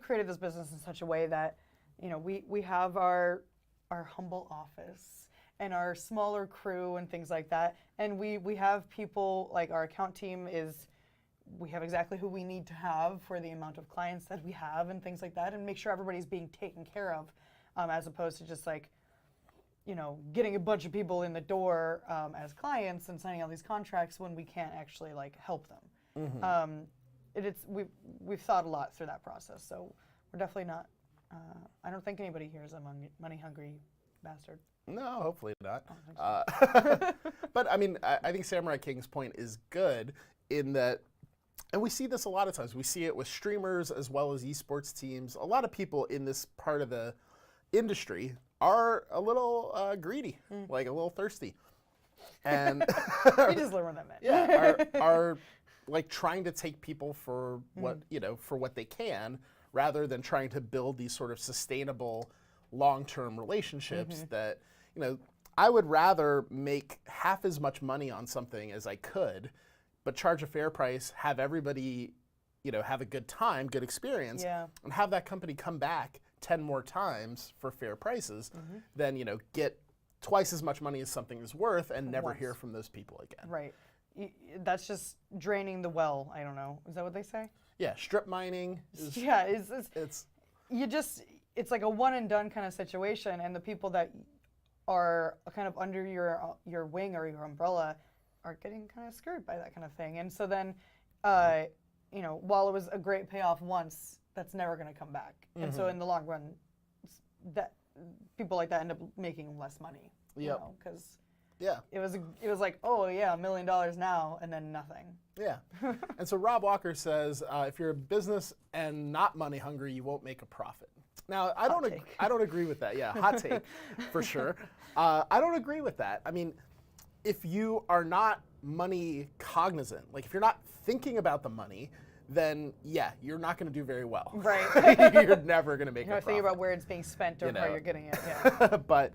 created this business in such a way that, we have our humble office and our smaller crew and things like that, and we have people like our account team we have exactly who we need to have for the amount of clients that we have and things like that, and make sure everybody's being taken care of, as opposed to just like, getting a bunch of people in the door as clients and signing all these contracts when we can't actually like help them. We've thought a lot through that process, so we're definitely not. I don't think anybody here is a money-hungry bastard. No, hopefully not. But I mean, I think Samurai King's point is good in that. And we see this a lot of times. We see it with streamers as well as esports teams. A lot of people in this part of the industry are a little greedy, like a little thirsty. And we just learned what that meant. Yeah, are like trying to take people for what, for what they can, rather than trying to build these sort of sustainable long-term relationships that, I would rather make half as much money on something as I could, but charge a fair price, have everybody, have a good time, good experience, and have that company come back 10 more times for fair prices, than, get twice as much money as something is worth and never hear from those people again. Right. That's just draining the well. I don't know. Is that what they say? Yeah, strip mining. It's like a one and done kind of situation, and the people that are kind of under your wing or your umbrella are getting kind of screwed by that kind of thing. And so then, while it was a great payoff once, that's never going to come back. And so in the long run, that people like that end up making less money. Because it was like, oh yeah, $1 million now, and then nothing. Yeah. And so Rob Walker says, if you're a business and not money hungry, you won't make a profit. Now, I don't agree with that. Yeah, hot take for sure. I don't agree with that. I mean, if you are not money cognizant, like if you're not thinking about the money, then you're not going to do very well. Right. You're never going to make a profit. Thinking about where it's being spent or how you're getting it. Yeah.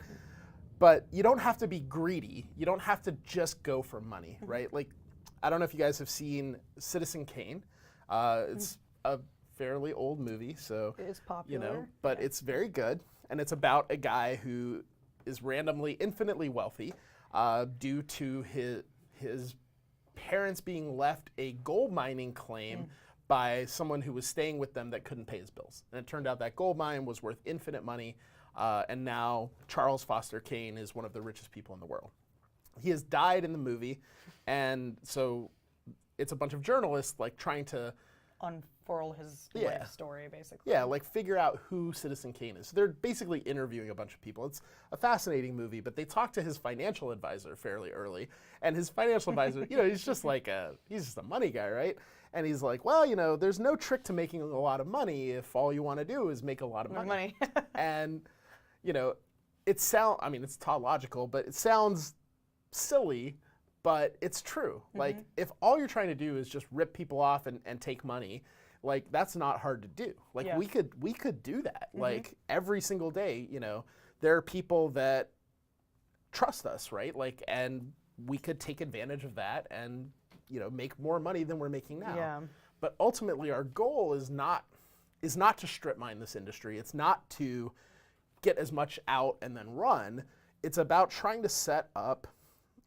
But you don't have to be greedy. You don't have to just go for money, right? Like, I don't know if you guys have seen Citizen Kane. It's a fairly old movie, so it's popular. But it's very good, and it's about a guy who is randomly infinitely wealthy, due to his parents being left a gold mining claim by someone who was staying with them that couldn't pay his bills. And it turned out that gold mine was worth infinite money, and now Charles Foster Kane is one of the richest people in the world. He has died in the movie, and so it's a bunch of journalists like trying to unfurl his life story, basically. Yeah, like figure out who Citizen Kane is. So they're basically interviewing a bunch of people. It's a fascinating movie, but they talk to his financial advisor fairly early, and his financial advisor, he's just a money guy, right? And he's like, well, there's no trick to making a lot of money if all you want to do is make a lot of money. And, it's tautological, but it sounds silly, but it's true. Like, if all you're trying to do is just rip people off and take money, Like, that's not hard to do. Like, Yeah. we could do that. Like, every single day, there are people that trust us, right? Like, and we could take advantage of that and, make more money than we're making now. Yeah. But ultimately, our goal is not to strip mine this industry. It's not to get as much out and then run. It's about trying to set up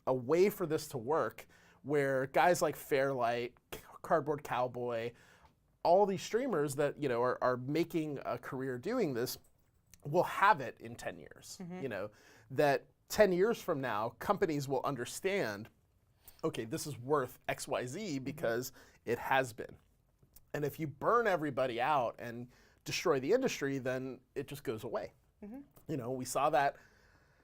a way for this to work where guys like Fairlight, Cardboard Cowboy, all these streamers that are making a career doing this will have it in 10 years. That 10 years from now, companies will understand, okay, this is worth XYZ because it has been. And if you burn everybody out and destroy the industry, then it just goes away. We saw that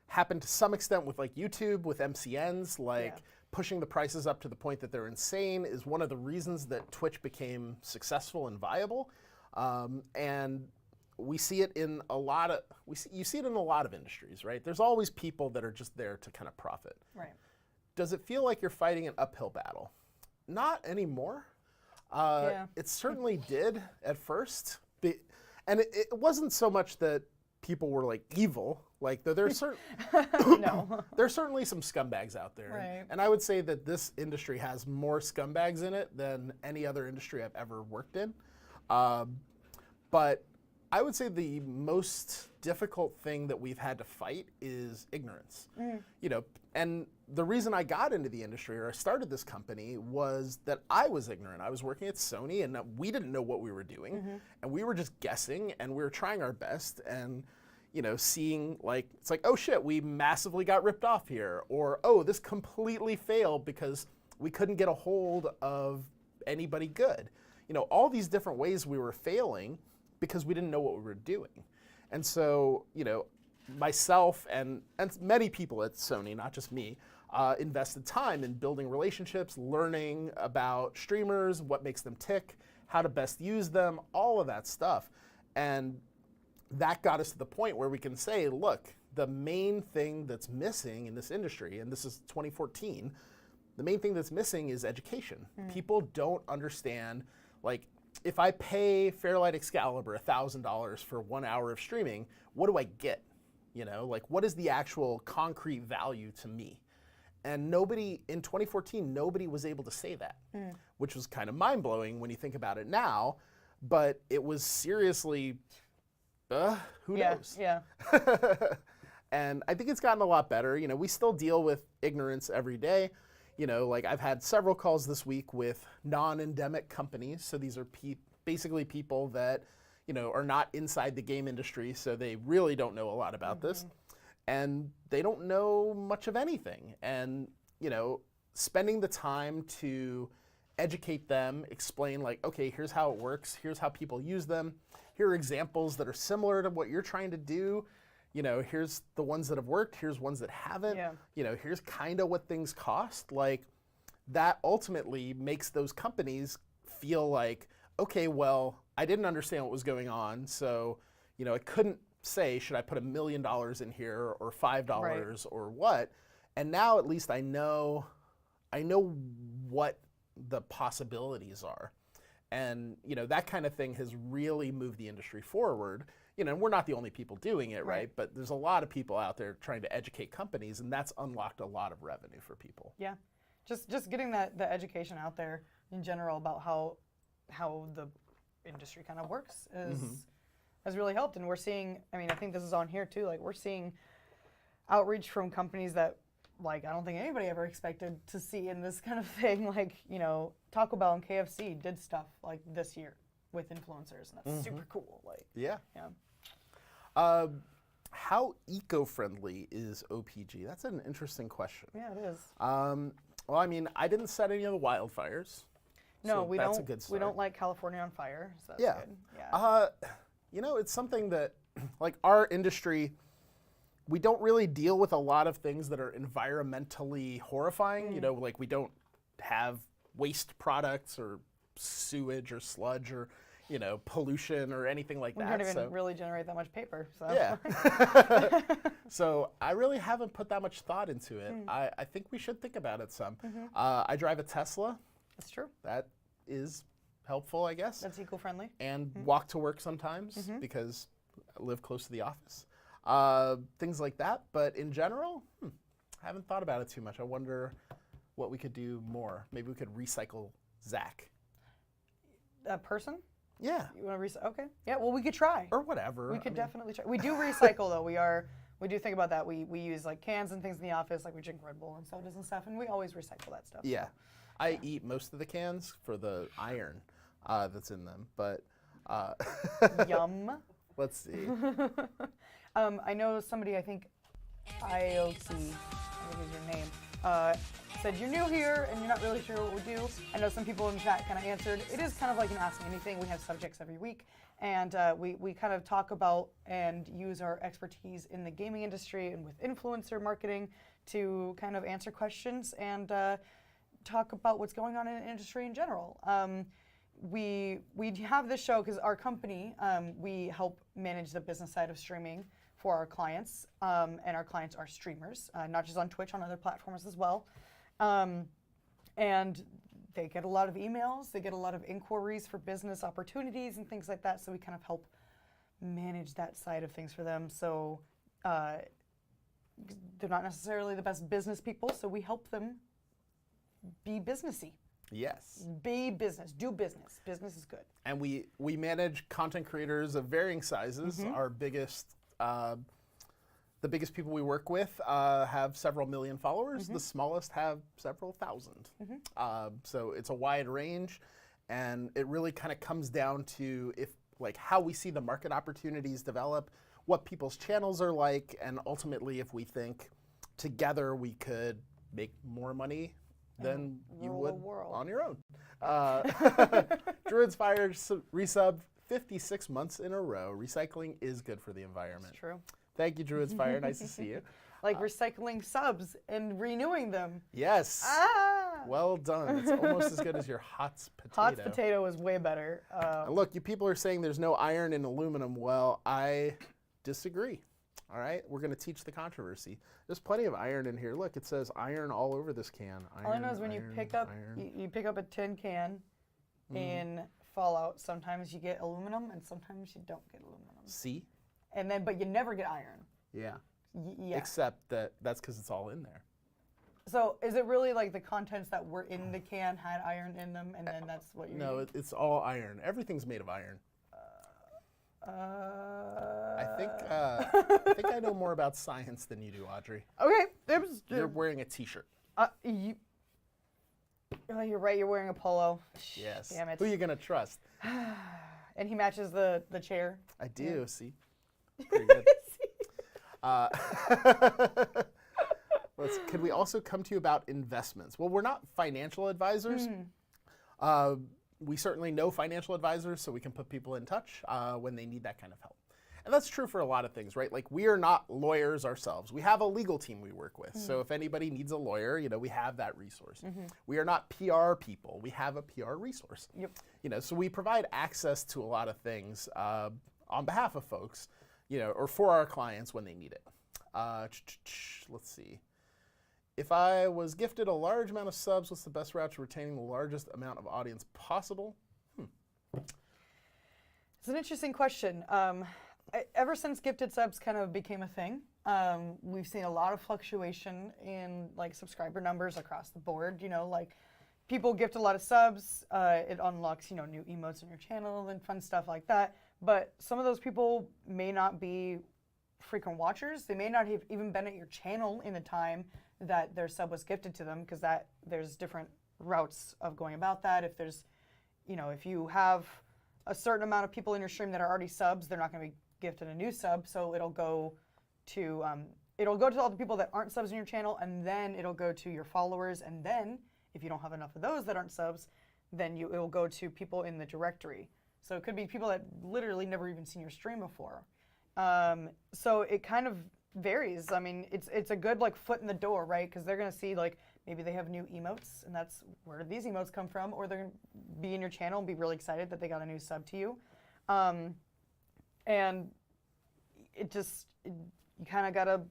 happen to some extent with like YouTube, with MCNs, pushing the prices up to the point that they're insane is one of the reasons that Twitch became successful and viable. And we see it in you see it in a lot of industries, right? There's always people that are just there to kind of profit. Right. Does it feel like you're fighting an uphill battle? Not anymore. It certainly did at first. And it wasn't so much that people were like evil. Like there's certainly some scumbags out there. Right. And I would say that this industry has more scumbags in it than any other industry I've ever worked in. But I would say the most difficult thing that we've had to fight is ignorance. And the reason I got into the industry or I started this company was that I was ignorant. I was working at Sony and we didn't know what we were doing. And we were just guessing and we were trying our best and seeing it's like, oh shit, we massively got ripped off here. Or, oh, this completely failed because we couldn't get a hold of anybody good. All these different ways we were failing because we didn't know what we were doing. And so, myself and many people at Sony, not just me, invested time in building relationships, learning about streamers, what makes them tick, how to best use them, all of that stuff. And that got us to the point where we can say, look, the main thing that's missing in this industry, and this is 2014, the main thing that's missing is education. People don't understand, if I pay Fairlight Excalibur $1,000 for 1 hour of streaming, what do I get? What is the actual concrete value to me? And in 2014, nobody was able to say that, which was kind of mind-blowing when you think about it now, but it was seriously, who knows? Yeah. And I think it's gotten a lot better. We still deal with ignorance every day. I've had several calls this week with non-endemic companies. So these are basically people that, are not inside the game industry. So they really don't know a lot about this. And they don't know much of anything. And, spending the time to educate them, explain okay, here's how it works. Here's how people use them. Here are examples that are similar to what you're trying to do. Here's the ones that have worked, here's ones that haven't. Here's kind of what things cost. That ultimately makes those companies feel like, okay, well, I didn't understand what was going on, so, I couldn't say, should I put $1 million in here or $5 or what? And now at least I know what the possibilities are. And, that kind of thing has really moved the industry forward. And we're not the only people doing it, right? But there's a lot of people out there trying to educate companies, and that's unlocked a lot of revenue for people. Yeah, just getting the education out there in general about how the industry kind of works has really helped. And we're seeing, I think this is on here too, we're seeing outreach from companies that I don't think anybody ever expected to see in this kind of thing. Taco Bell and KFC did stuff this year with influencers, and that's super cool. Yeah. How eco-friendly is OPG? That's an interesting question. Yeah, it is. Well, I didn't set any of the wildfires. No, so we that's don't. A good start. We don't like California on fire. So that's Yeah. good. Yeah. It's something that, our industry, we don't really deal with a lot of things that are environmentally horrifying. We don't have waste products or sewage or sludge or pollution or anything like that. We don't even really generate that much paper. So. Yeah. So I really haven't put that much thought into it. I think we should think about it some. I drive a Tesla. That's true. That is helpful, I guess. That's eco-friendly. And walk to work sometimes because I live close to the office. Things like that. But in general, I haven't thought about it too much. I wonder what we could do more. Maybe we could recycle Zach. A person? Yeah. You want to recycle? Okay. Yeah, well, we could try. Or whatever. We could definitely try. We do recycle, though. We do think about that. We use like cans and things in the office, like we drink Red Bull and sodas and stuff, and we always recycle that stuff. Yeah. I eat most of the cans for the iron that's in them, but Yum. let's see. I know somebody, I think IoT, I think is your name, said you're new here and you're not really sure what we do. I know some people in the chat kind of answered. It is kind of like an Ask Me Anything. We have subjects every week, and we kind of talk about and use our expertise in the gaming industry and with influencer marketing to kind of answer questions and talk about what's going on in the industry in general. We have this show because our company, we help manage the business side of streaming for our clients, and our clients are streamers, not just on Twitch, on other platforms as well. And they get a lot of emails, they get a lot of inquiries for business opportunities and things like that, so we kind of help manage that side of things for them. So they're not necessarily the best business people, so we help them be businessy. Yes. Be business. Do business. Business is good. And we manage content creators of varying sizes. Our biggest, the biggest people we work with have several million followers. The smallest have several thousand. So it's a wide range, and it really kind of comes down to how we see the market opportunities develop, what people's channels are like, and ultimately if we think together we could make more money than you would on your own. Druid's Fire resub 56 months in a row. Recycling is good for the environment. That's true. Thank you, Druid's Fire. Nice to see you. Like recycling subs and renewing them. Yes. Ah! Well done. It's almost as good as your Hot's potato. Hot's potato is way better. Look, you people are saying there's no iron in aluminum. Well, I disagree. All right, we're going to teach the controversy. There's plenty of iron in here. Look, it says iron all over this can. Iron, all I know is when you pick up a tin can in Fallout, sometimes you get aluminum and sometimes you don't get aluminum. See? And then, but you never get iron. Yeah. Yeah. Except that's because it's all in there. So is it really like the contents that were in the can had iron in them, and then that's what you? No, it's all iron. Everything's made of iron. I think I know more about science than you do, Audrey. Okay. You're wearing a T-shirt. You're right. You're wearing a polo. Yes. Damn it. Who are you gonna trust? And he matches the chair. I do. Yeah. See. Pretty good. Could we also come to you about investments? Well, we're not financial advisors. We certainly know financial advisors, so we can put people in touch when they need that kind of help. And that's true for a lot of things, right? Like, we are not lawyers ourselves. We have a legal team we work with. So if anybody needs a lawyer, we have that resource. We are not PR people. We have a PR resource. Yep. So we provide access to a lot of things on behalf of folks, or for our clients when they need it. Let's see. If I was gifted a large amount of subs, what's the best route to retaining the largest amount of audience possible? It's an interesting question. Ever since gifted subs kind of became a thing, we've seen a lot of fluctuation in like subscriber numbers across the board. Like people gift a lot of subs, it unlocks new emotes on your channel and fun stuff like that. But some of those people may not be frequent watchers. They may not have even been at your channel in the time that their sub was gifted to them, because there's different routes of going about that. If there's, if you have a certain amount of people in your stream that are already subs, they're not going to be gifted a new sub, so it'll go to all the people that aren't subs in your channel, and then it'll go to your followers, and then if you don't have enough of those that aren't subs, then it will go to people in the directory. So it could be people that literally never even seen your stream before. So it kind of varies. I mean, it's a good like foot in the door, right? Because they're gonna see like maybe they have new emotes, and that's where did these emotes come from? Or they're gonna be in your channel and be really excited that they got a new sub to you. And you kind of gotta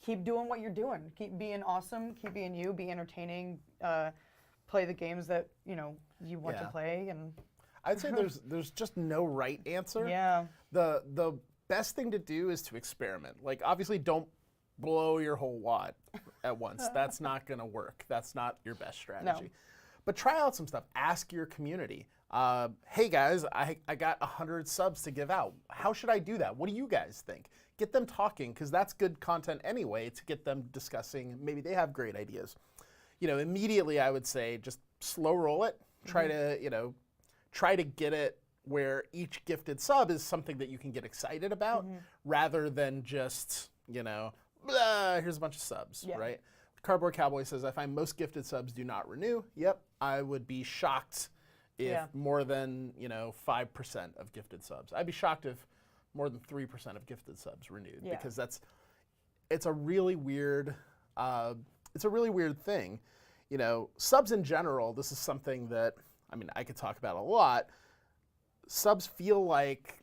keep doing what you're doing. Keep being awesome. Keep being you. Be entertaining. play the games that you want to Yeah. play, and I'd say there's just no right answer. yeah, The best thing to do is to experiment. Like, obviously, don't blow your whole wad at once. That's not going to work. That's not your best strategy. But try out some stuff. Ask your community. Hey guys, I got 100 subs to give out. How should I do that? What do you guys think? Get them talking, because that's good content anyway to get them discussing. Maybe they have great ideas. Immediately I would say just slow roll it. Try to get it where each gifted sub is something that you can get excited about, rather than just, blah, here's a bunch of subs, right? Cardboard Cowboy says, I find most gifted subs do not renew. Yep, I would be shocked if more than 5% of gifted subs. I'd be shocked if more than 3% of gifted subs renewed, because it's a really weird thing. Subs in general, this is something that I could talk about a lot. Subs feel like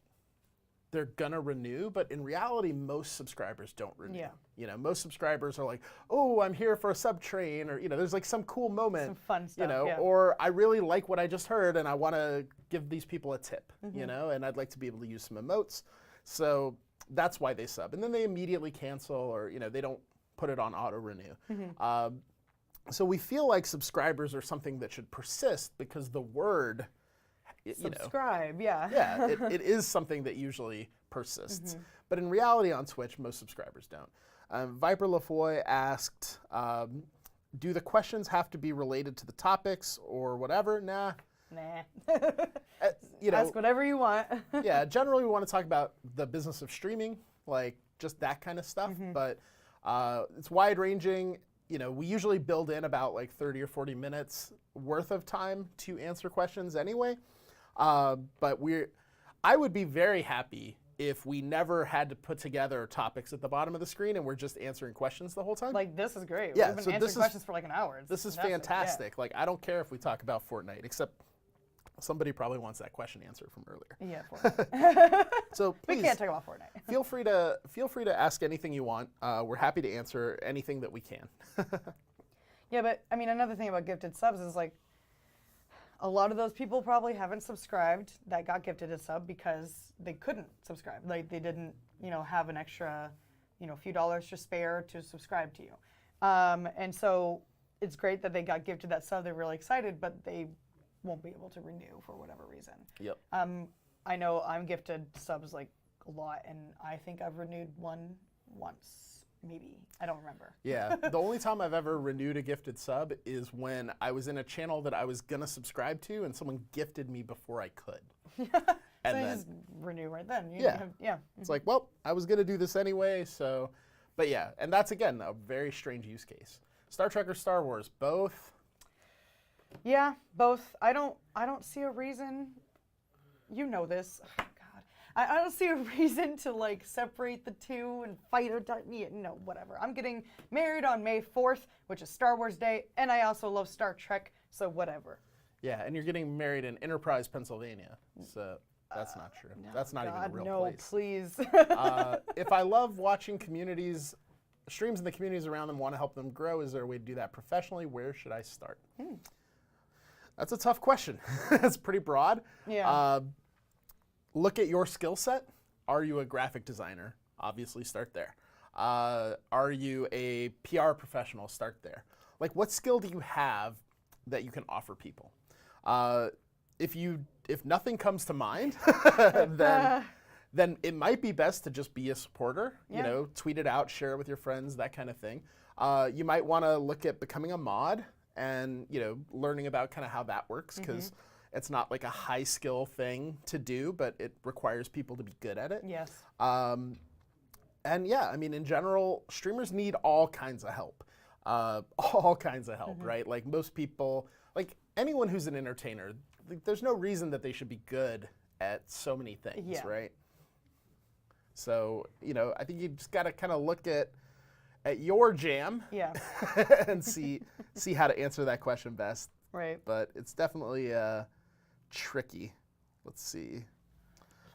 they're gonna renew, but in reality, most subscribers don't renew. Yeah. Most subscribers are like, oh, I'm here for a sub train, or there's like some cool moment, some fun stuff, or I really like what I just heard and I want to give these people a tip, and I'd like to be able to use some emotes. So that's why they sub, and then they immediately cancel, or they don't put it on auto renew. So we feel like subscribers are something that should persist, because the word. Subscribe, it is something that usually persists. But in reality on Twitch, most subscribers don't. Viper Lafoy asked, do the questions have to be related to the topics or whatever? Nah. Ask whatever you want. Yeah, generally we want to talk about the business of streaming, like just that kind of stuff. But it's wide ranging. We usually build in about like 30 or 40 minutes worth of time to answer questions anyway. But I would be very happy if we never had to put together topics at the bottom of the screen and we're just answering questions the whole time. Like, this is great. Yeah, We've been answering questions for like an hour. This is fantastic. Like, I don't care if we talk about Fortnite, except somebody probably wants that question answered from earlier. Yeah, Fortnite. So please, we can't talk about Fortnite. feel free to ask anything you want. We're happy to answer anything that we can. Yeah, but another thing about gifted subs is like, a lot of those people probably haven't subscribed that got gifted a sub because they couldn't subscribe. Like, they didn't, have an extra, few dollars to spare to subscribe to you. And so it's great that they got gifted that sub. They're really excited, but they won't be able to renew for whatever reason. Yep. I know I'm gifted subs like a lot, and I think I've renewed one once. Maybe. I don't remember. Yeah. The only time I've ever renewed a gifted sub is when I was in a channel that I was going to subscribe to and someone gifted me before I could. And so you just renew right then. Yeah. It's like, well, I was going to do this anyway, so. But yeah, and that's, again, a very strange use case. Star Trek or Star Wars? Both? Yeah, both. I don't see a reason. You know this. Oh, God. I don't see a reason to like separate the two and fight or no, whatever. I'm getting married on May 4th, which is Star Wars Day, and I also love Star Trek, so whatever. Yeah, and you're getting married in Enterprise, Pennsylvania, so that's not true. No, that's not God, even a real no, place. Please. If I love watching streams in the communities around them, want to help them grow, is there a way to do that professionally? Where should I start? That's a tough question. It's pretty broad. Yeah. Look at your skill set. Are you a graphic designer? Obviously, start there. Are you a PR professional? Start there. Like, what skill do you have that you can offer people? If nothing comes to mind, then it might be best to just be a supporter. Yeah. Tweet it out, share it with your friends, that kind of thing. You might want to look at becoming a mod and learning about kind of how that works, because it's not like a high skill thing to do, but it requires people to be good at it. Yes. And yeah, in general, streamers need all kinds of help. All kinds of help, right? Like, most people, like anyone who's an entertainer, there's no reason that they should be good at so many things, right? So, I think you just got to kind of look at your jam, and see how to answer that question best. Right. But it's definitely tricky. Let's see.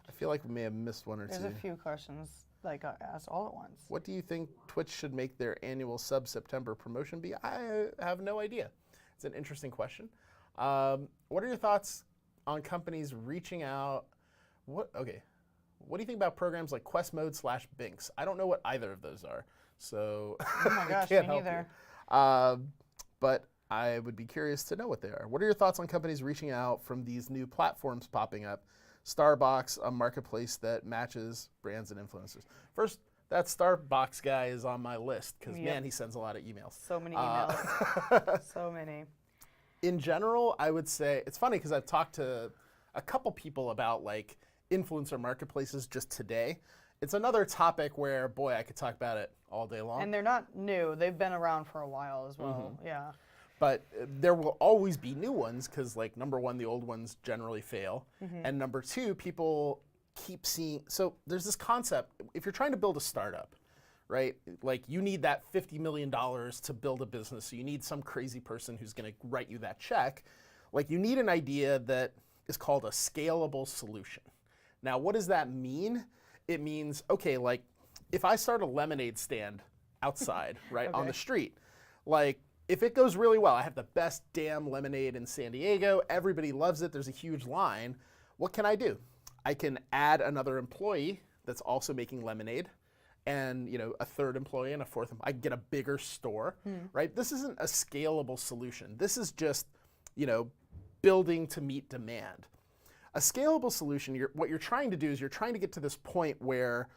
I feel like we may have missed one or There's two. a few questions that I got asked all at once. What do you think Twitch should make their annual sub September promotion be? I have no idea. It's an interesting question. What are your thoughts on companies reaching out? What do you think about programs like Quest Mode / Binks? I don't know what either of those are, so Oh my gosh, can't me help neither. you. But I would be curious to know what they are. What are your thoughts on companies reaching out from these new platforms popping up? Starbucks, a marketplace that matches brands and influencers. First, that Starbucks guy is on my list because, man, he sends a lot of emails. So many emails. So many. In general, I would say, it's funny because I've talked to a couple people about like influencer marketplaces just today. It's another topic where, boy, I could talk about it all day long. And they're not new. They've been around for a while as well. Yeah. But there will always be new ones because, like, number one, the old ones generally fail. And number two, people keep seeing. So there's this concept. If you're trying to build a startup, right, like you need that $50 million to build a business. So you need some crazy person who's going to write you that check. Like, you need an idea that is called a scalable solution. Now, what does that mean? It means, okay, like, if I start a lemonade stand outside, right, on the street, like, if it goes really well, I have the best damn lemonade in San Diego, everybody loves it, there's a huge line, what can I do? I can add another employee that's also making lemonade, and a third employee and a fourth employee. I can get a bigger store, right? This isn't a scalable solution. This is just, building to meet demand. A scalable solution, what you're trying to do is you're trying to get to this point where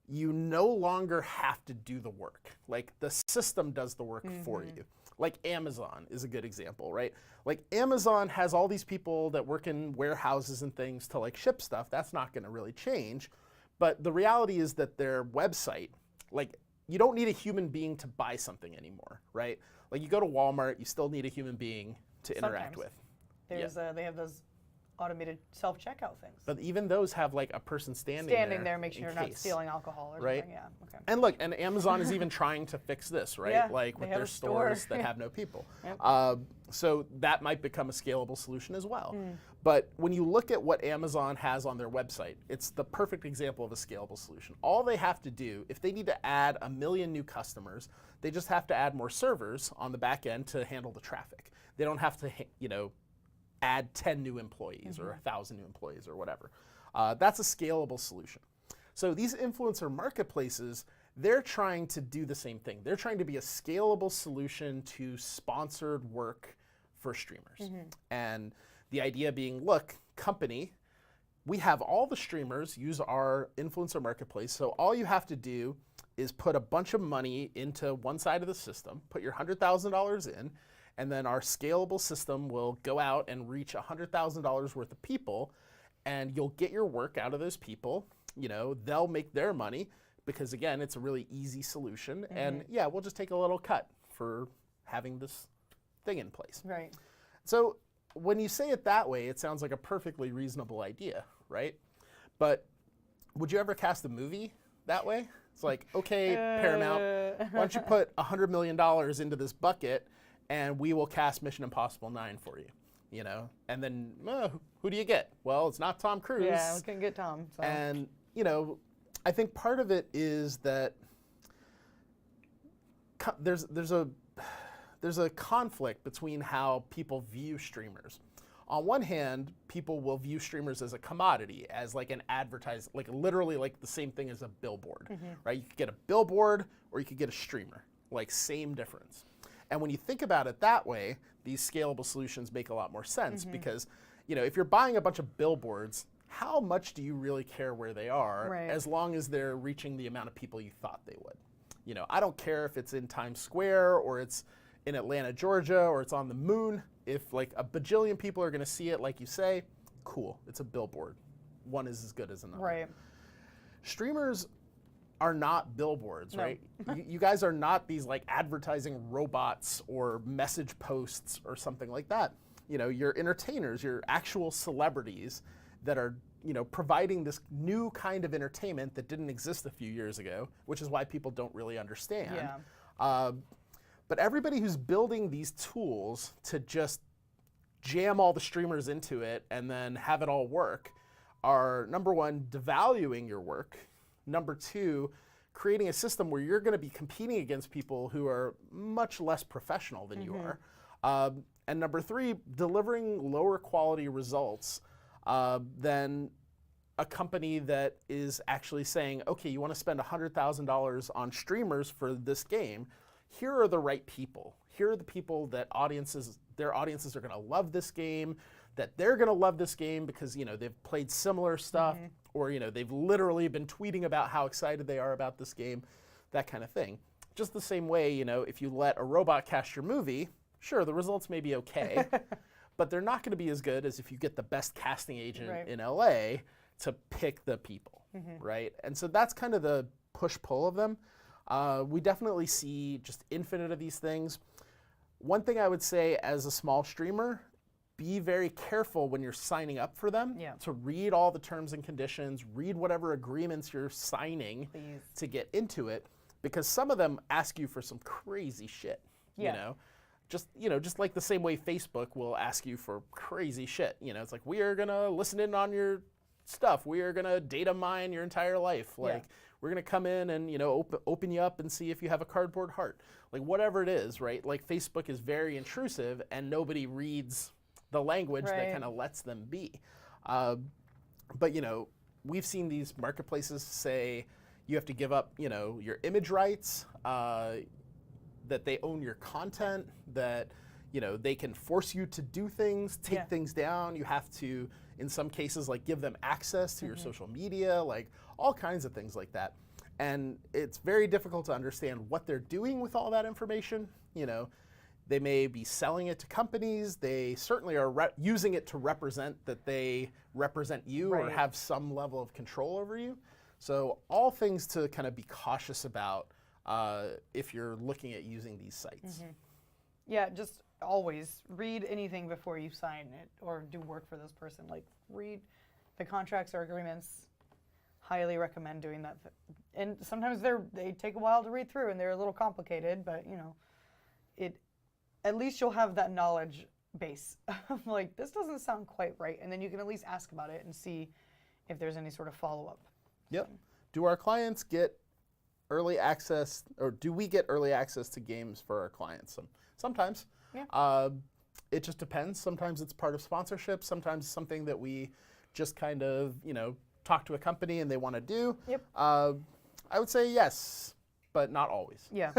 you no longer have to do the work. Like, the system does the work for you. Like, Amazon is a good example, right? Like, Amazon has all these people that work in warehouses and things to like ship stuff. That's not going to really change. But the reality is that their website, like, you don't need a human being to buy something anymore, right? Like, you go to Walmart, you still need a human being to interact with. They have those automated self-checkout things. But even those have like a person standing there make sure you're not stealing alcohol or right? something. Yeah. Okay. And look, and Amazon is even trying to fix this, right? Yeah, like with have their a store. stores that have no people. Yep. So that might become a scalable solution as well. But when you look at what Amazon has on their website, it's the perfect example of a scalable solution. All they have to do, if they need to add 1 million new customers, they just have to add more servers on the back end to handle the traffic. They don't have to, add 10 new employees or 1,000 new employees or whatever. That's a scalable solution. So these influencer marketplaces, they're trying to do the same thing. They're trying to be a scalable solution to sponsored work for streamers. And the idea being, look, company, we have all the streamers use our influencer marketplace, so all you have to do is put a bunch of money into one side of the system, put your $100,000 in, and then our scalable system will go out and reach $100,000 worth of people, and you'll get your work out of those people. They'll make their money because, again, it's a really easy solution. And yeah, we'll just take a little cut for having this thing in place. Right. So when you say it that way, it sounds like a perfectly reasonable idea, right? But would you ever cast a movie that way? It's like, okay, Paramount, why don't you put $100 million into this bucket and we will cast Mission Impossible 9 for you, And then, who do you get? Well, it's not Tom Cruise. Yeah, we couldn't get Tom. So. And, I think part of it is that there's a conflict between how people view streamers. On one hand, people will view streamers as a commodity, as like an advertise, like literally like the same thing as a billboard, right? You could get a billboard or you could get a streamer, like same difference. And when you think about it that way, these scalable solutions make a lot more sense because, if you're buying a bunch of billboards, how much do you really care where they are as long as they're reaching the amount of people you thought they would? I don't care if it's in Times Square or it's in Atlanta, Georgia, or it's on the moon. If like a bajillion people are going to see it, like you say, cool, it's a billboard. One is as good as another. Right. Streamers are not billboards, right? You guys are not these like advertising robots or message posts or something like that. You're entertainers, you're actual celebrities that are, providing this new kind of entertainment that didn't exist a few years ago, which is why people don't really understand. Yeah. But everybody who's building these tools to just jam all the streamers into it and then have it all work are, number one, devaluing your work. Number two, creating a system where you're going to be competing against people who are much less professional than you are. And number 3, delivering lower quality results than a company that is actually saying, okay, you want to spend $100,000 on streamers for this game. Here are the right people. Here are the people that their audiences are going to love this game, that they're going to love this game because, they've played similar stuff, or, they've literally been tweeting about how excited they are about this game, that kind of thing. Just the same way, if you let a robot cast your movie, sure, the results may be okay, but they're not going to be as good as if you get the best casting agent in LA to pick the people, right? And so that's kind of the push-pull of them. We definitely see just infinite of these things. One thing I would say as a small streamer, be very careful when you're signing up for them to read all the terms and conditions, read whatever agreements you're signing to get into it, because some of them ask you for some crazy shit, Just like the same way Facebook will ask you for crazy shit. It's like, we are going to listen in on your stuff. We are going to data mine your entire life. Like, we're going to come in and, open you up and see if you have a cardboard heart. Like, whatever it is, right? Like, Facebook is very intrusive and nobody reads the language that kind of lets them be. But, we've seen these marketplaces say you have to give up, your image rights, that they own your content, that they can force you to do things, take things down. You have to, in some cases, like give them access to your social media, like all kinds of things like that. And it's very difficult to understand what they're doing with all that information. They may be selling it to companies. They certainly are using it to represent that they represent you or have some level of control over you. So all things to kind of be cautious about if you're looking at using these sites. Yeah, just always read anything before you sign it or do work for this person. Like, read the contracts or agreements. Highly recommend doing that. And sometimes they take a while to read through and they're a little complicated, but at least you'll have that knowledge base of like, this doesn't sound quite right, and then you can at least ask about it and see if there's any sort of follow-up. Yep. Do our clients get early access, or do we get early access to games for our clients? Sometimes. Yeah. It just depends. Sometimes it's part of sponsorship. Sometimes it's something that we just kind of, talk to a company and they want to do. Yep. I would say yes, but not always. Yeah.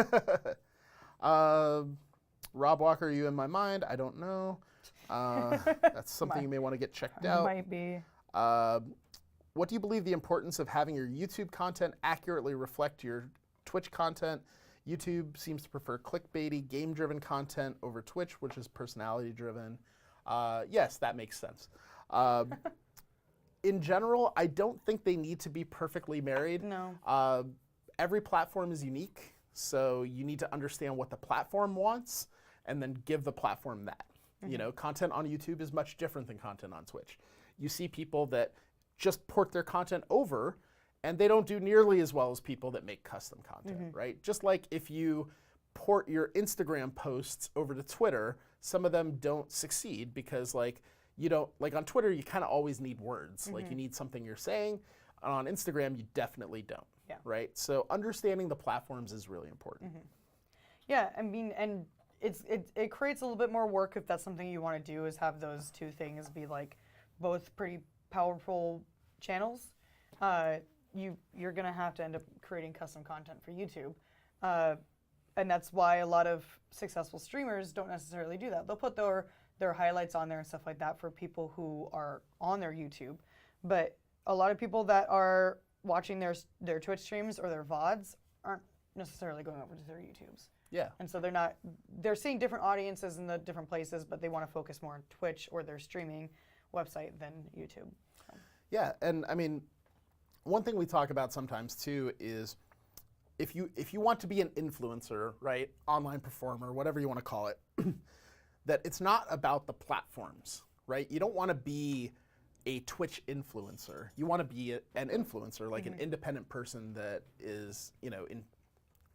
Rob Walker, are you in my mind? I don't know. That's something you may want to get checked out. Might be. What do you believe the importance of having your YouTube content accurately reflect your Twitch content? YouTube seems to prefer clickbaity, game-driven content over Twitch, which is personality-driven. Yes, that makes sense. In general, I don't think they need to be perfectly married. No. Every platform is unique, so you need to understand what the platform wants and then give the platform that. Content on YouTube is much different than content on Twitch. You see people that just port their content over and they don't do nearly as well as people that make custom content, right? Just like if you port your Instagram posts over to Twitter, some of them don't succeed because you don't, on Twitter, you kind of always need words. Like, you need something you're saying. On Instagram, you definitely don't, right? So understanding the platforms is really important. Yeah, I mean, and it creates a little bit more work if that's something you want to do, is have those two things be both pretty powerful channels. You're going to have to end up creating custom content for YouTube. And that's why a lot of successful streamers don't necessarily do that. They'll put their highlights on there and stuff like that for people who are on their YouTube. But a lot of people that are watching their Twitch streams or their VODs aren't necessarily going over to their YouTubes. Yeah. And so they're seeing different audiences in the different places, but they want to focus more on Twitch or their streaming website than YouTube. So. Yeah, and I mean, one thing we talk about sometimes too is if you want to be an influencer, right, online performer, whatever you want to call it, that it's not about the platforms, right? You don't want to be a Twitch influencer. You want to be an influencer, like an independent person that is,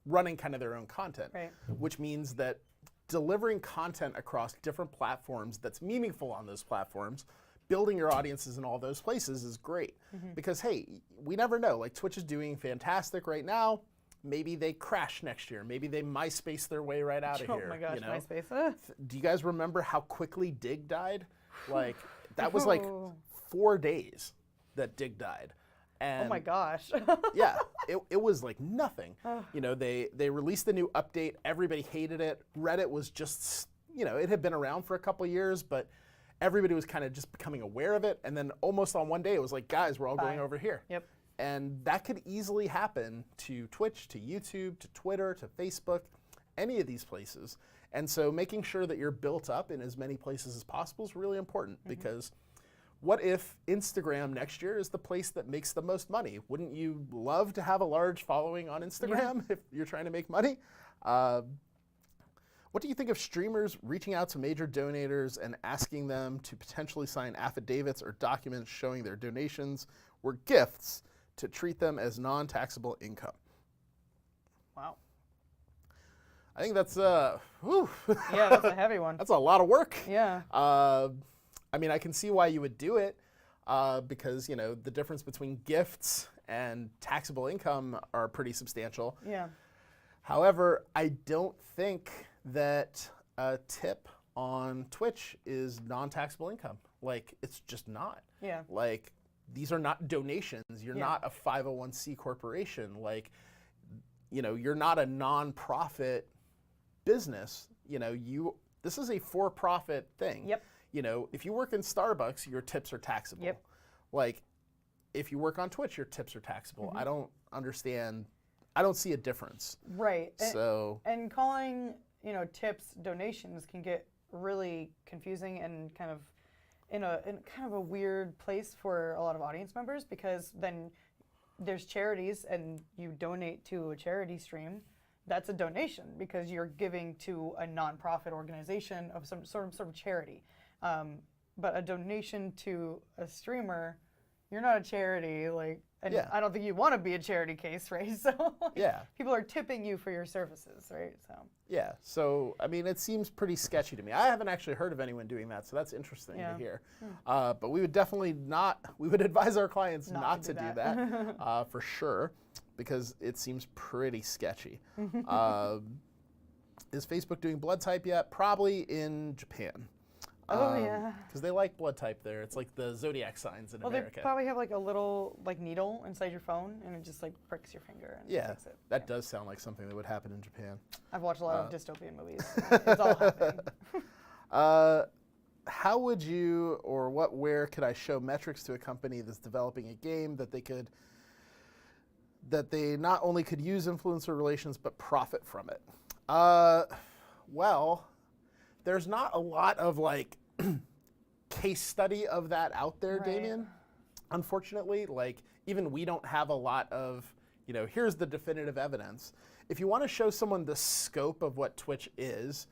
running kind of their own content, right. Which means that delivering content across different platforms that's meaningful on those platforms, building your audiences in all those places is great. Because, hey, we never know. Like, Twitch is doing fantastic right now. maybe they crash next year. Maybe they MySpace their way right out of Oh here. my gosh, you know? MySpace. Ugh. Do you guys remember how quickly Dig died? Like, that was like Oh. 4 days that Dig died. And Oh my gosh. yeah, it was like nothing. You know, they released a new update. Everybody hated it. Reddit was just, you know, it had been around for a couple years, but everybody was kind of just becoming aware of it. And then almost on one day, it was like, guys, we're all going over here. Yep. And that could easily happen to Twitch, to YouTube, to Twitter, to Facebook, any of these places. And so making sure that you're built up in as many places as possible is really important, because what if Instagram next year is the place that makes the most money? Wouldn't you love to have a large following on Instagram if you're trying to make money? What do you think of streamers reaching out to major donators and asking them to potentially sign affidavits or documents showing their donations were gifts to treat them as non-taxable income? Wow. I think that's whew. Yeah, that's a heavy one. That's a lot of work. Yeah. I mean, I can see why you would do it, because, you know, the difference between gifts and taxable income are pretty substantial. Yeah. However, I don't think that a tip on Twitch is non-taxable income. Like, it's just not. Yeah. Like, these are not donations. You're not a 501c corporation. Like, you know, you're not a non-profit business. You know, this is a for-profit thing. Yep. You know, if you work in Starbucks, your tips are taxable. Yep. Like, if you work on Twitch, your tips are taxable. I don't understand. I don't see a difference. Right. So. And calling, you know, tips donations can get really confusing and kind of in kind of a weird place for a lot of audience members, because then there's charities and you donate to a charity stream. That's a donation because you're giving to a nonprofit organization of some sort of charity. But a donation to a streamer, you're not a charity, like, and I don't think you want to be a charity case, right? So like, people are tipping you for your services, right? So yeah, so I mean, it seems pretty sketchy to me. I haven't actually heard of anyone doing that, so that's interesting to hear. But we would definitely we would advise our clients not to do that for sure, because it seems pretty sketchy. Is Facebook doing blood type yet? Probably in Japan. Oh yeah. Because they like blood type there. It's like the zodiac signs in America. They probably have like a little like needle inside your phone, and it just like pricks your finger and takes it. That does sound like something that would happen in Japan. I've watched a lot of dystopian movies. It's all happening. How would you, or where could I show metrics to a company that's developing a game that they not only could use influencer relations but profit from it? Well, there's not a lot of like case study of that out there, Damien. Unfortunately, like, even we don't have a lot of, you know, here's the definitive evidence. If you want to show someone the scope of what Twitch is,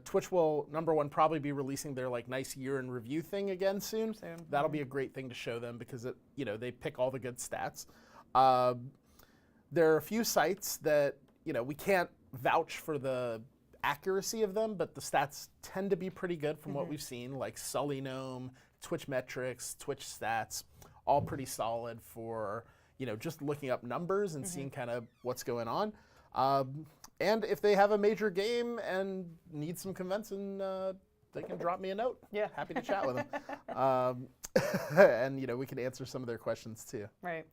Twitch will, number one, probably be releasing their like nice year in review thing again soon. That'll be a great thing to show them, because it, you know, they pick all the good stats. There are a few sites that, you know, we can't vouch for the accuracy of them, but the stats tend to be pretty good from what we've seen, like Sully Gnome, Twitch Metrics, Twitch Stats, all pretty solid for, you know, just looking up numbers and seeing kind of what's going on. And if they have a major game and need some convincing, they can drop me a note. Yeah. Happy to chat with them. And, you know, we can answer some of their questions too. Right.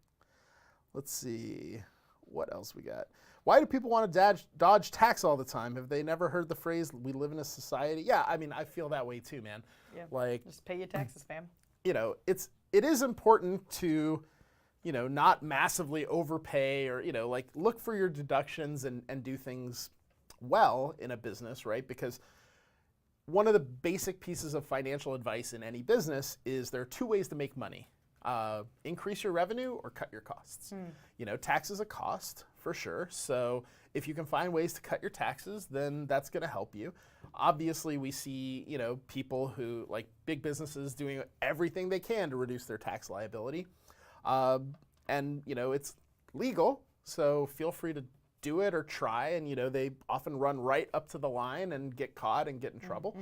Let's see. What else we got? Why do people want to dodge tax all the time? Have they never heard the phrase, we live in a society? Yeah, I mean, I feel that way too, man. Yeah. Like, just pay your taxes, fam. You know, it is important to, you know, not massively overpay, or, you know, like, look for your deductions and do things well in a business, right? Because one of the basic pieces of financial advice in any business is there are 2 ways to make money. Increase your revenue or cut your costs. You know, tax is a cost for sure. So if you can find ways to cut your taxes, then that's going to help you. Obviously, we see, you know, people who, like, big businesses doing everything they can to reduce their tax liability. And, you know, it's legal, so feel free to do it or try. And, you know, they often run right up to the line and get caught and get in trouble.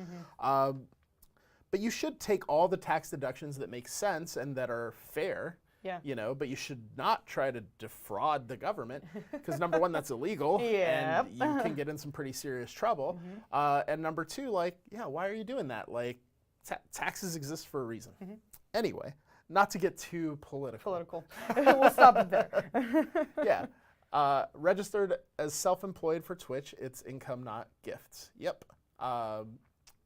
But you should take all the tax deductions that make sense and that are fair. Yeah. You know, but you should not try to defraud the government because number one, that's illegal, Yep. and you can get in some pretty serious trouble. And number two, like, yeah, why are you doing that? Like, taxes exist for a reason. Anyway, not to get too political. We'll stop it there. Yeah. Registered as self-employed for Twitch, it's income, not gifts. Yep.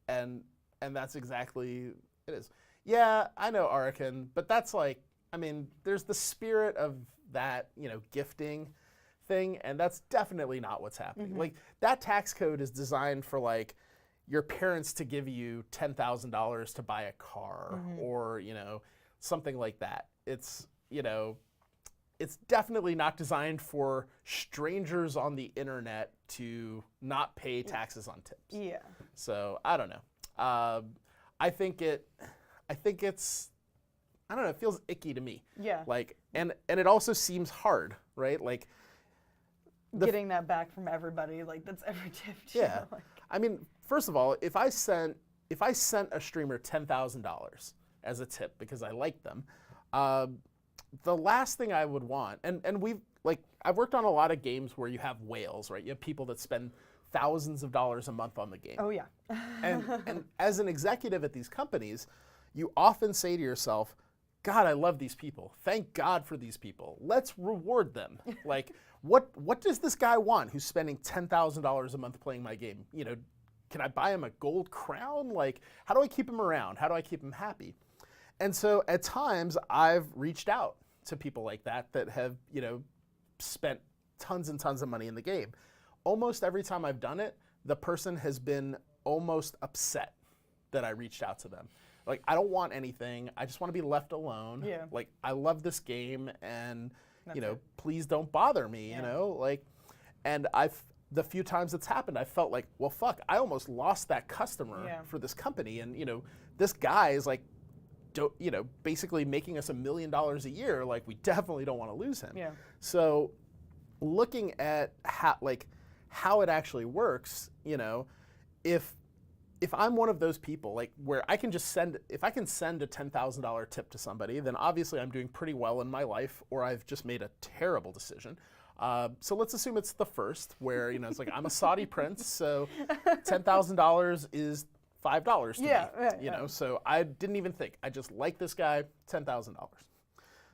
And that's exactly it is. Yeah, I know Arakan, but that's like, I mean, there's the spirit of that, you know, gifting thing, and that's definitely not what's happening. Like, that tax code is designed for, like, your parents to give you $10,000 to buy a car or, you know, something like that. It's, you know, it's definitely not designed for strangers on the internet to not pay taxes on tips. Yeah. So, I don't know. I think it's, I don't know, it feels icky to me. Yeah. Like, and it also seems hard, right? Like, Getting that back from everybody, like, that's every tip too. yeah. Like, I mean, first of all, if I sent a streamer $10,000 as a tip because I like them, the last thing I would want, and I've worked on a lot of games where you have whales, right? You have people that spend thousands of dollars a month on the game. oh yeah. And as an executive at these companies, you often say to yourself, God, I love these people. Thank God for these people. Let's reward them. Like, what does this guy want who's spending $10,000 a month playing my game? You know, can I buy him a gold crown? Like, how do I keep him around? How do I keep him happy? And so at times I've reached out to people like that have, you know, spent tons and tons of money in the game. Almost every time I've done it, the person has been almost upset that I reached out to them. Like, I don't want anything. I just want to be left alone. Yeah. Like, I love this game, and That's you know, it. please don't bother me. Yeah. You know, like, and the few times it's happened, I felt like, well, fuck, I almost lost that customer Yeah. for this company, and you know, this guy is like, you know, basically making us $1 million a year. Like, we definitely don't want to lose him. Yeah. So, looking at how it actually works, you know, if I'm one of those people, like, where I can just if I can send a $10,000 tip to somebody, then obviously I'm doing pretty well in my life, or I've just made a terrible decision. So let's assume it's the first, where, you know, it's like, I'm a Saudi prince, so $10,000 is $5 to me. You know, so I didn't even think. I just like this guy, $10,000.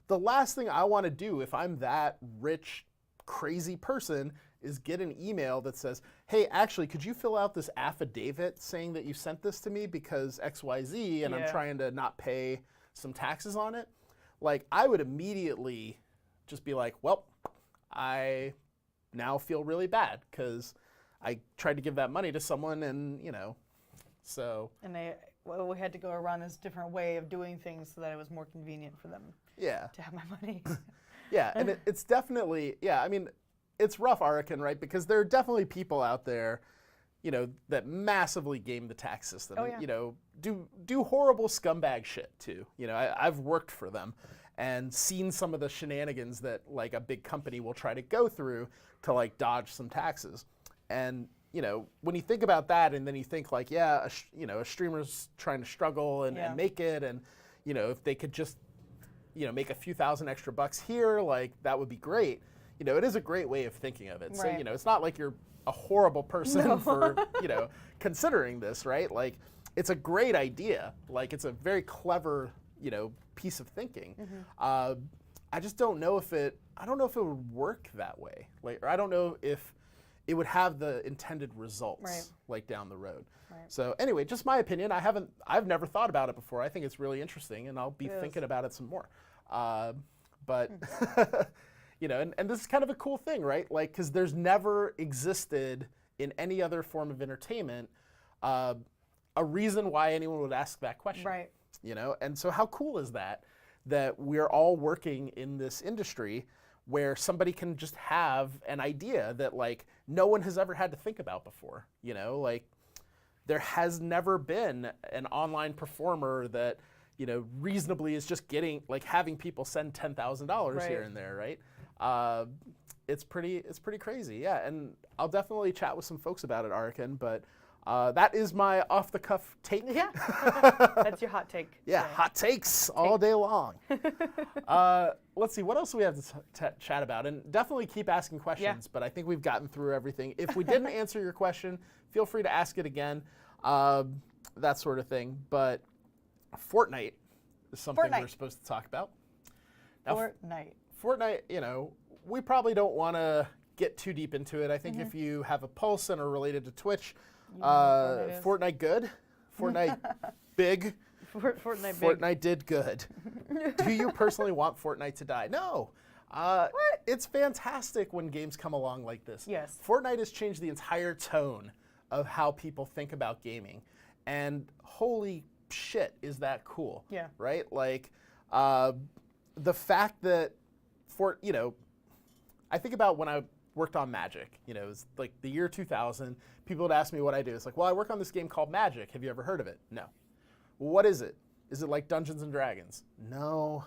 The last thing I want to do if I'm that rich, crazy person is get an email that says, hey, actually, could you fill out this affidavit saying that you sent this to me because XYZ, and I'm Yeah. trying to not pay some taxes on it? Like, I would immediately just be like, well, I now feel really bad because I tried to give that money to someone, and, you know, so. And we had to go around this different way of doing things so that it was more convenient for them Yeah. to have my money. Yeah, and it's definitely, yeah, I mean, it's rough, Arakan, right? Because there are definitely people out there, you know, that massively game the tax system. Oh, yeah. You know, do horrible scumbag shit too. You know, I've worked for them and seen some of the shenanigans that like a big company will try to go through to like dodge some taxes. And you know, when you think about that, and then you think like, yeah, you know, a streamer's trying to struggle and make it, and you know, if they could just, you know, make a few thousand extra bucks here, like that would be great. You know, it is a great way of thinking of it. So, you know, it's not like you're a horrible person for, you know, considering this, right? Like, it's a great idea. Like, it's a very clever, you know, piece of thinking. I just don't know if it would work that way. Like, or I don't know if it would have the intended results, like down the road. So anyway, just my opinion. I've never thought about it before. I think it's really interesting, and I'll be thinking about it some more. But you know, and this is kind of a cool thing, right? Like, because there's never existed in any other form of entertainment a reason why anyone would ask that question. Right. You know, and so how cool is that we're all working in this industry where somebody can just have an idea that like no one has ever had to think about before. You know, like there has never been an online performer that, you know, reasonably is just getting like having people send $10,000 here and there, right? It's pretty crazy, yeah. And I'll definitely chat with some folks about it, Arakan. But That is my off-the-cuff take. Yeah, that's your hot take. Yeah, today. hot takes all day long. Let's see, what else do we have to chat about? And definitely keep asking questions, but I think we've gotten through everything. If we didn't answer your question, feel free to ask it again, that sort of thing. But Fortnite is something we're supposed to talk about. Now, Fortnite, you know, we probably don't want to get too deep into it. I think if you have a pulse and are related to Twitch, Fortnite good, Fortnite big, Fortnite did good. Do you personally want Fortnite to die? No. It's fantastic when games come along like this. Yes. Fortnite has changed the entire tone of how people think about gaming. And holy shit, is that cool. Yeah. Right? Like, the fact that, you know, I think about when I worked on Magic. You know, it was like the year 2000. People would ask me what I do. It's like, well, I work on this game called Magic. Have you ever heard of it? No. Well, what is it? Is it like Dungeons and Dragons? No.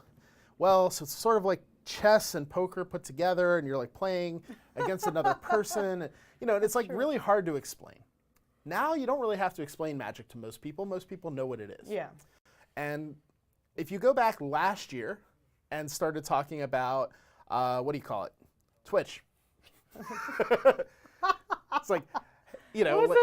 Well, so it's sort of like chess and poker put together, and you're like playing against another person. You know, and it's like really hard to explain. Now you don't really have to explain Magic to most people. Most people know what it is. Yeah. And if you go back last year and started talking about, what do you call it? Twitch. It's like, you know,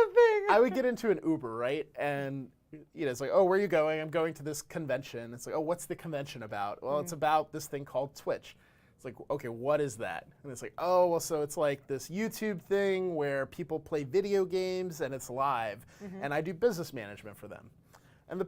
I would get into an Uber, right? And, you know, it's like, oh, where are you going? I'm going to this convention. It's like, oh, what's the convention about? Well, it's about this thing called Twitch. It's like, okay, what is that? And it's like, oh, well, so it's like this YouTube thing where people play video games and it's live, and I do business management for them. And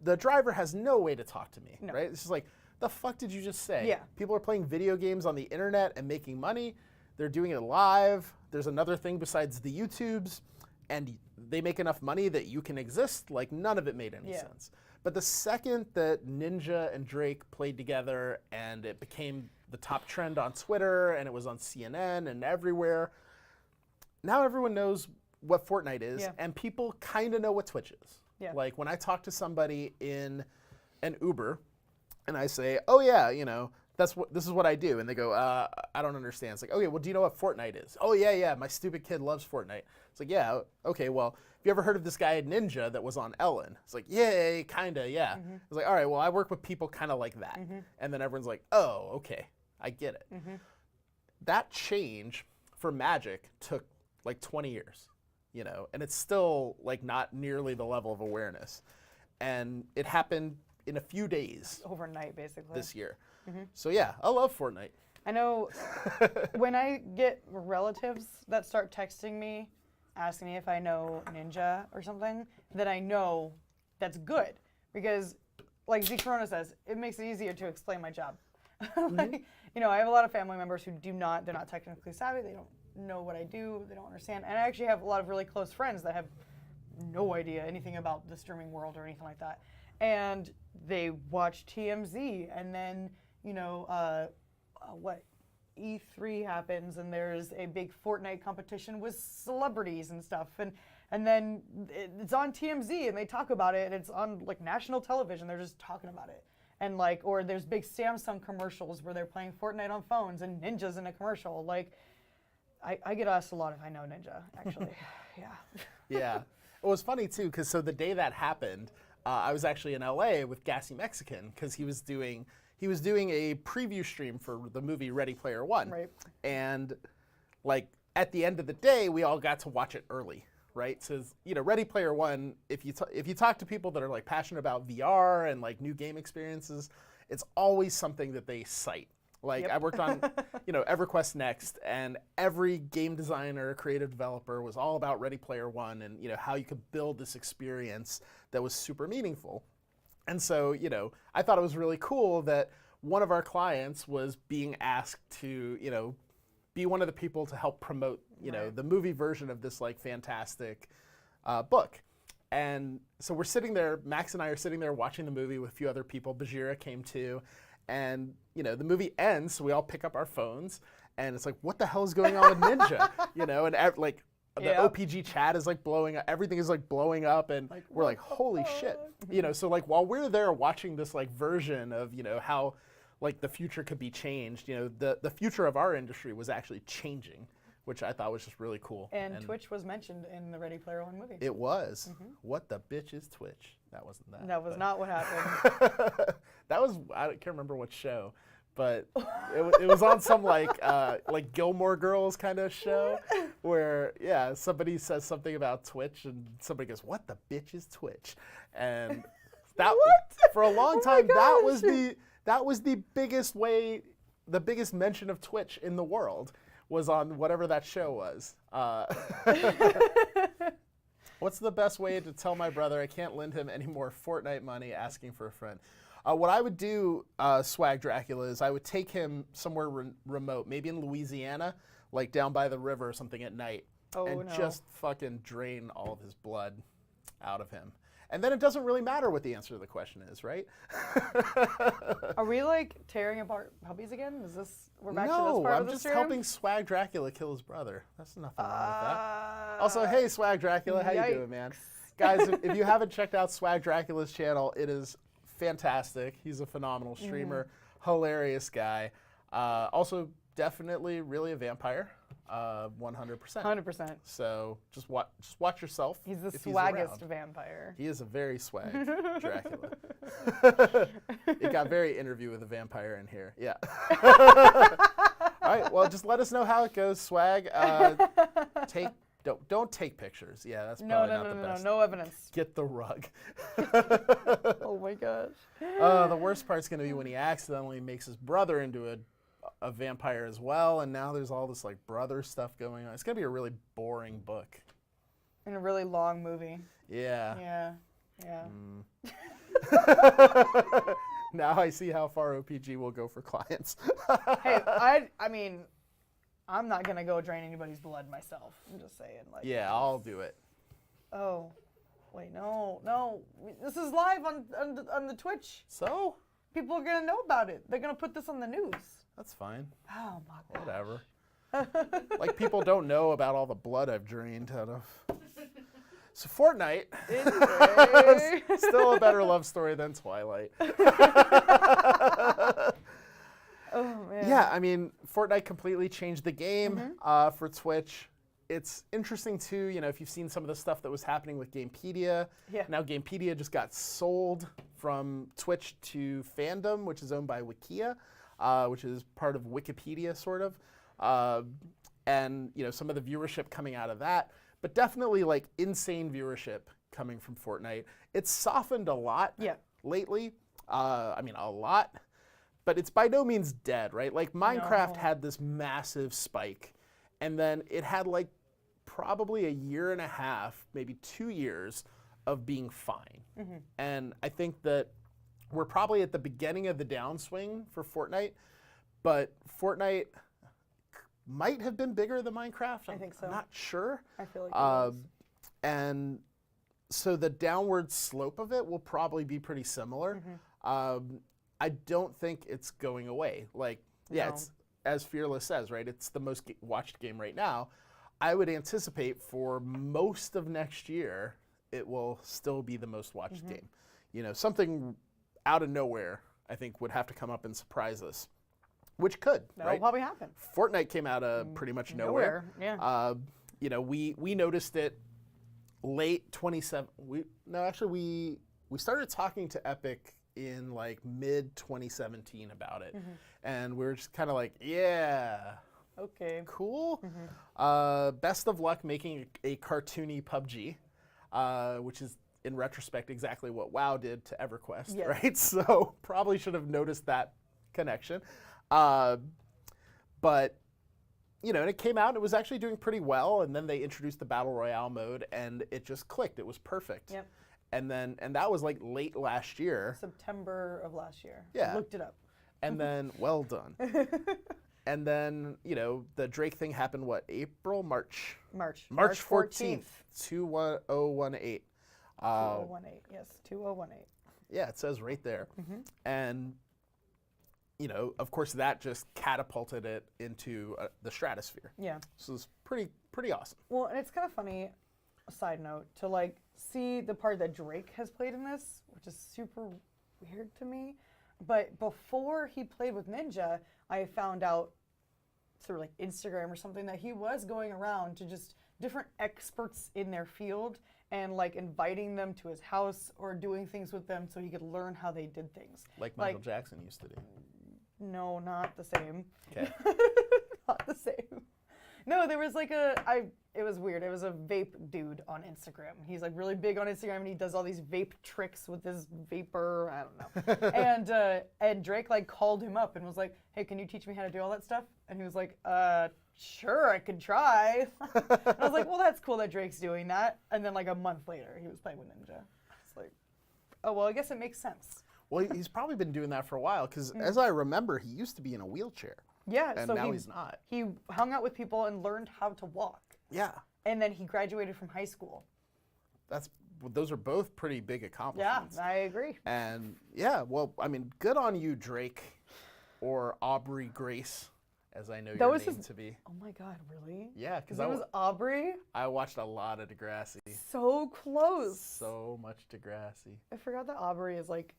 the driver has no way to talk to me, right? It's just like, the fuck did you just say? Yeah. People are playing video games on the internet and making money. They're doing it live. There's another thing besides the YouTubes, and they make enough money that you can exist. Like, none of it made any sense. But the second that Ninja and Drake played together and it became the top trend on Twitter and it was on CNN and everywhere, now everyone knows what Fortnite is, and people kind of know what Twitch is. Yeah. Like, when I talk to somebody in an Uber and I say, oh yeah, you know, this is what I do. And they go, I don't understand. It's like, okay, well, do you know what Fortnite is? Oh yeah, my stupid kid loves Fortnite. It's like, yeah, okay, well, have you ever heard of this guy Ninja that was on Ellen? It's like, yeah, kinda, yeah. It's like, all right, well, I work with people kind of like that. And then everyone's like, oh, okay, I get it. That change for Magic took like 20 years, you know, and it's still like not nearly the level of awareness. And it happened in a few days. Overnight, basically. This year. So yeah, I love Fortnite. I know when I get relatives that start texting me, asking me if I know Ninja or something, then I know that's good. Because, like Z Corona says, it makes it easier to explain my job. Like, you know, I have a lot of family members who they're not technically savvy, they don't know what I do, they don't understand. And I actually have a lot of really close friends that have no idea anything about the streaming world or anything like that. And they watch TMZ, and then, you know, what E3 happens, and there's a big Fortnite competition with celebrities and stuff, and then it's on TMZ, and they talk about it, and it's on like national television. They're just talking about it, and like, or there's big Samsung commercials where they're playing Fortnite on phones, and Ninja's in a commercial. Like, I get asked a lot if I know Ninja, actually. Yeah. Yeah. It was funny too, because so the day that happened, I was actually in LA with Gassy Mexican because he was doing a preview stream for the movie Ready Player One. Right. And like at the end of the day, we all got to watch it early, right? So you know, Ready Player One. If you talk to people that are like passionate about VR and like new game experiences, it's always something that they cite. Like I worked on, you know, EverQuest Next, and every game designer, creative developer was all about Ready Player One and, you know, how you could build this experience that was super meaningful. And so, you know, I thought it was really cool that one of our clients was being asked to, you know, be one of the people to help promote, you know, the movie version of this like fantastic book. And so we're sitting there, Max and I are sitting there watching the movie with a few other people. Bajira came too. And, you know, the movie ends, so we all pick up our phones, and it's like, what the hell is going on with Ninja? You know, and like the OPG chat is like blowing up, everything is like blowing up, and like, we're like, holy shit. You know, so like while we're there watching this like version of, you know, how like the future could be changed, you know, the future of our industry was actually changing which I thought was just really cool. And Twitch was mentioned in the Ready Player One movie. It was. What the bitch is Twitch? That wasn't that. That was not what happened. That was, I can't remember what show, but it was on some like Gilmore Girls kind of show where, yeah, somebody says something about Twitch and somebody goes, what the bitch is Twitch? And that for a long time, that was the biggest mention of Twitch in the world was on whatever that show was. What's the best way to tell my brother I can't lend him any more Fortnite money asking for a friend? What I would do, Swag Dracula, is I would take him somewhere remote, maybe in Louisiana, like down by the river or something at night, and just fucking drain all of his blood out of him. And then it doesn't really matter what the answer to the question is, right? Are we like tearing apart puppies again? Is this we're back to this No, part I'm of the just stream? helping Swag Dracula kill his brother. That's nothing wrong with that. Also, hey Swag Dracula, how you doing, man? Guys, if you haven't checked out Swag Dracula's channel, it is fantastic. He's a phenomenal streamer, hilarious guy. Also, definitely really a vampire, 100%. 100%. So just watch yourself. He's the if swaggest around. Vampire. He is a very swag Dracula. It got very Interview with a Vampire in here. Yeah. All right. Well, just let us know how it goes, Swag. Don't take pictures. Yeah, that's probably not the best. No evidence. Get the rug. Oh my gosh. The worst part's gonna be when he accidentally makes his brother into a vampire as well, and now there's all this like brother stuff going on. It's gonna be a really boring book. And a really long movie. Yeah. Yeah. Now I see how far OPG will go for clients. Hey, I mean, I'm not gonna go drain anybody's blood myself. I'm just saying, like. Yeah, I'll do it. Oh, wait, no. This is live on the Twitch. So? People are gonna know about it. They're gonna put this on the news. That's fine. Oh my god. Whatever. Like people don't know about all the blood I've drained out of. So Fortnite. Still a better love story than Twilight. Oh man. Yeah, I mean, Fortnite completely changed the game for Twitch. It's interesting too, you know, if you've seen some of the stuff that was happening with Gamepedia. Yeah. Now Gamepedia just got sold from Twitch to Fandom, which is owned by Wikia, which is part of Wikipedia, sort of. And, you know, some of the viewership coming out of that, but definitely like insane viewership coming from Fortnite. It's softened a lot lately. I mean, a lot. But it's by no means dead, right? Like Minecraft had this massive spike, and then it had like probably a year and a half, maybe 2 years of being fine. And I think that we're probably at the beginning of the downswing for Fortnite, but Fortnite might have been bigger than Minecraft. I think so. I'm not sure. I feel like it was. And so the downward slope of it will probably be pretty similar. I don't think it's going away. Like, yeah, it's, as Fearless says, right? It's the most watched game right now. I would anticipate for most of next year, it will still be the most watched game. You know, something out of nowhere, I think, would have to come up and surprise us, which could, That'll right? probably happen. Fortnite came out of pretty much nowhere. Yeah. You know, we noticed it late 2017. We started talking to Epic in like mid 2017 about it, and we were just kind of like, yeah, okay, cool. Best of luck making a cartoony PUBG, which is in retrospect exactly what WoW did to EverQuest, right? So probably should have noticed that connection. But you know, and it came out and it was actually doing pretty well, and then they introduced the Battle Royale mode and it just clicked. It was perfect. Yep. And that was like late last year. September of last year. Yeah. I looked it up. And then, well done. And then, you know, the Drake thing happened, what, April? March 14th. 2018. 2018, yes, 2018. Yeah, it says right there. And, you know, of course, that just catapulted it into the stratosphere. Yeah. So it's pretty awesome. Well, and it's kind of funny, a side note, to like see the part that Drake has played in this, which is super weird to me. But before he played with Ninja, I found out through like Instagram or something that he was going around to just different experts in their field and like inviting them to his house or doing things with them so he could learn how they did things. Like Michael Jackson used to do. No, not the same. Okay. Not the same. No, there was like it was weird. It was a vape dude on Instagram. He's like really big on Instagram and he does all these vape tricks with his vapor. I don't know. And Drake like called him up and was like, hey, can you teach me how to do all that stuff? And he was like, sure, I could try. And I was like, well, that's cool that Drake's doing that. And then like a month later, he was playing with Ninja. It's like, oh, well, I guess it makes sense. Well, he's probably been doing that for a while because as I remember, he used to be in a wheelchair. Yeah, and so now he's not. He hung out with people and learned how to walk. Yeah. And then he graduated from high school. Those are both pretty big Yeah, accomplishments. I agree. And yeah, well, I mean, good on you, Drake, or Aubrey Grace, as I know your name to be. Oh my God, really? Yeah, because His name was Aubrey. I watched a lot of Degrassi. So close. So much Degrassi. I forgot that Aubrey is like,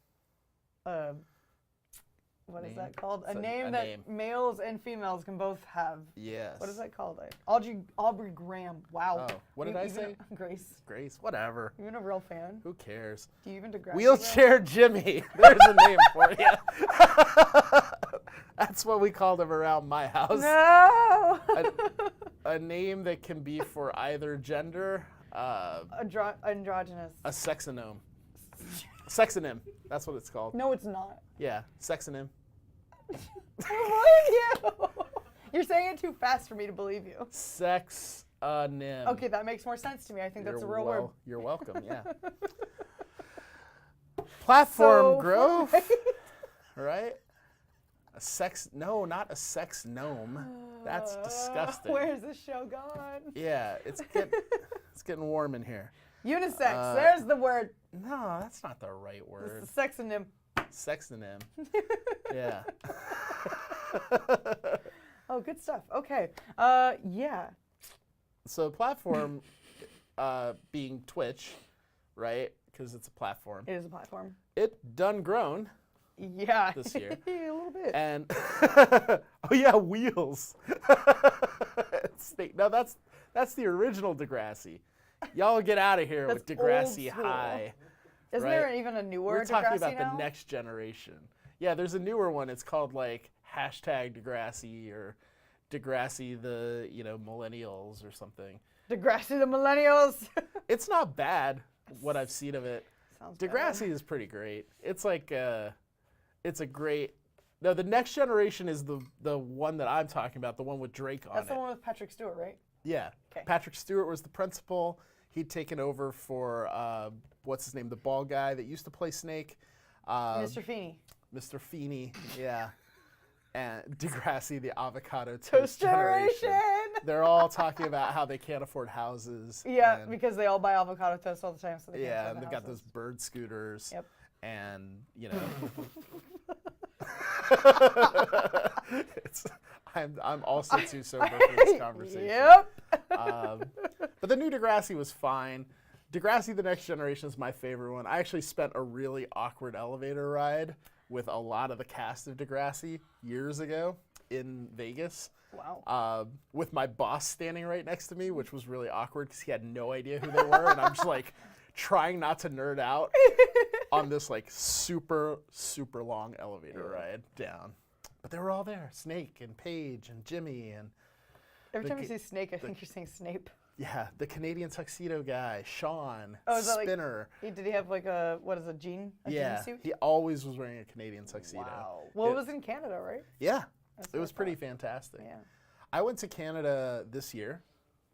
what is that called? It's A a name that males and females can both have. Yes. What is that called? Aubrey Graham. Wow. Oh, what did I say? Grace. Grace, whatever. You're a real fan. Who cares? Do you even Degrassi? Wheelchair Jimmy. There's a name for you. That's what we called him around my house. No. A name that can be for either gender. Androgynous. A sexonym. Sexonym. That's what it's called. No, it's not. Yeah, sexonym. I believe you. You're saying it too fast for me to believe you. Sexonym. Okay, that makes more sense to me. I think that's a real word. You're welcome, yeah. Platform So growth, right? No, not a sex gnome. That's disgusting. Where's this show gone? Yeah, it's getting warm in here. Unisex. There's the word. No, that's not the right word. It's a sexonym. Sexonym. Yeah. Oh, good stuff. Okay. Yeah. So platform being Twitch, right? Because it's a platform. It is a platform. It done grown Yeah. this year. A little bit. And oh yeah, wheels. No, that's the original Degrassi. Y'all get out of here with That's Degrassi old school. High. Isn't right? there even a newer We're talking Degrassi about now? the next generation. Yeah, there's a newer one. It's called like #Degrassi or Degrassi the millennials or something. Degrassi the millennials. It's not bad what I've seen of it. Sounds Degrassi bad. is pretty great. It's like it's a great. No, the next generation is the one that I'm talking about, the one with Drake on That's it. the one with Patrick Stewart, right? Yeah. 'Kay. Patrick Stewart was the principal. He'd taken over for what's his name, the bald guy that used to play Snake. Mr. Feeney. Mr. Feeney, yeah. And Degrassi, the avocado Toast generation. generation. They're all talking about how they can't afford houses. Yeah, and, because they all buy avocado toast all the time, so they can't yeah, afford and the they've got those houses. bird scooters. Yep. And I'm also too sober for this conversation. Yep. But the new Degrassi was fine. Degrassi: The Next Generation is my favorite one. I actually spent a really awkward elevator ride with a lot of the cast of Degrassi years ago in Vegas. Wow. With my boss standing right next to me, which was really awkward because he had no idea who they were, and I'm just like trying not to nerd out on this like super, super long elevator ride down. But they were all there. Snake and Paige and Jimmy and Every time you say Snake, I think you're saying Snape. yeah, the Canadian tuxedo guy, Sean, Oh, is that like- Spinner. Did he have like a jean? A Yeah, jean suit? he always was wearing a Canadian tuxedo. Wow. Well, it was in Canada, right? Yeah, That's it what was I pretty thought. fantastic. Yeah. I went to Canada this year.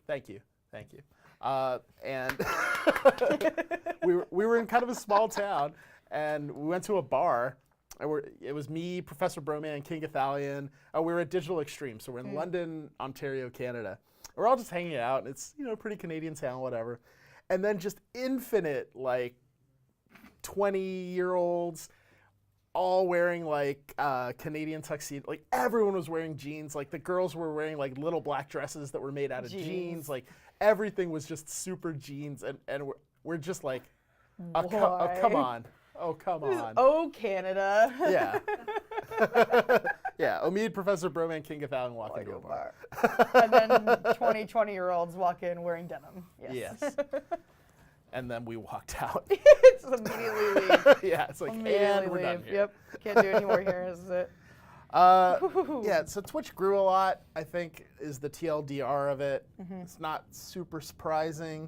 Thank you. And we were in kind of a small town, and we went to a bar. And it was me, Professor Broman, King Gathalion. We were at Digital Extreme, so we're in London, Ontario, Canada. We're all just hanging out, and it's pretty Canadian town, whatever. And then just infinite 20-year-olds. All wearing like Canadian tuxedo. Like everyone was wearing jeans. Like the girls were wearing like little black dresses that were made out of jeans. Like everything was just super jeans, and we're just like, oh, come on, oh come on. Oh, Canada. Yeah. Yeah, Omeed, Professor Broman, King Gathallion walk into a bar. And then 20-year-olds walk in wearing denim. Yes. And then we walked out. It's immediately leave. Yeah, it's like, Immediately and we're leave. done here. Yep. Can't do any more here. This is it. Yeah, so Twitch grew a lot, I think, is the TLDR of it. It's not super surprising.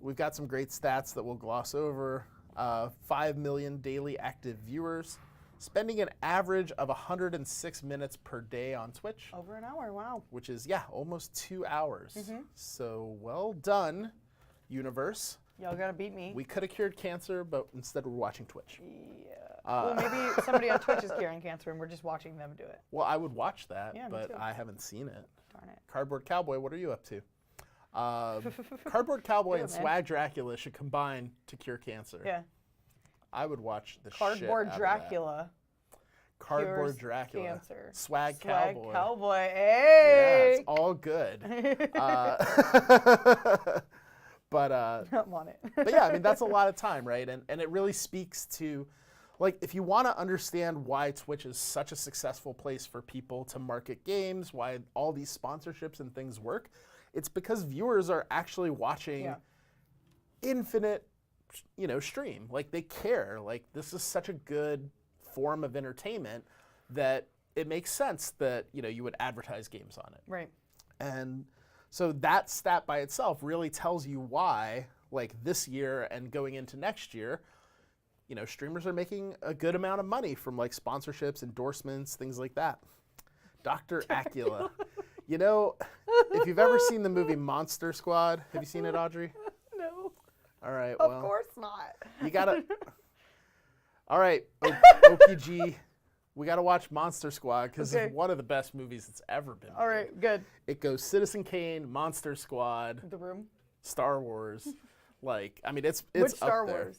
We've got some great stats that we'll gloss over. 5 million daily active viewers, spending an average of 106 minutes per day on Twitch. Over an hour, wow. Which is, yeah, almost 2 hours. So well done, universe. Y'all gotta beat me. We could have cured cancer, but instead we're watching Twitch. Yeah. Well, maybe somebody on Twitch is curing cancer and we're just watching them do it. Well, I would watch that, Yeah, me but too. I haven't seen it. Darn it. Cardboard Cowboy, what are you up to? Cardboard Cowboy and man. Swag Dracula should combine to cure cancer. Yeah. I would watch the shit Cardboard out of Dracula. that. Cardboard cures Dracula. Cancer. Swag Swag Cowboy. Cowboy. Yeah, Hey! it's all good. But I'm on it. but yeah, I mean, that's a lot of time, right? And it really speaks to, like, if you want to understand why Twitch is such a successful place for people to market games, why all these sponsorships and things work, it's because viewers are actually watching infinite, stream. Like, they care. Like, this is such a good form of entertainment that it makes sense that, you would advertise games on it. Right. And so that stat by itself really tells you why, like, this year and going into next year, streamers are making a good amount of money from, like, sponsorships, endorsements, things like that. Dr. Acula. If you've ever seen the movie Monster Squad, have you seen it, Audrey? No. All right, Of well. course not. You gotta. All right, OPG. We gotta watch Monster Squad because Okay. it's one of the best movies that's ever been made. All right, good. It goes Citizen Kane, Monster Squad, The Room. Star Wars. Like, I mean, it's Which up Star there. Wars?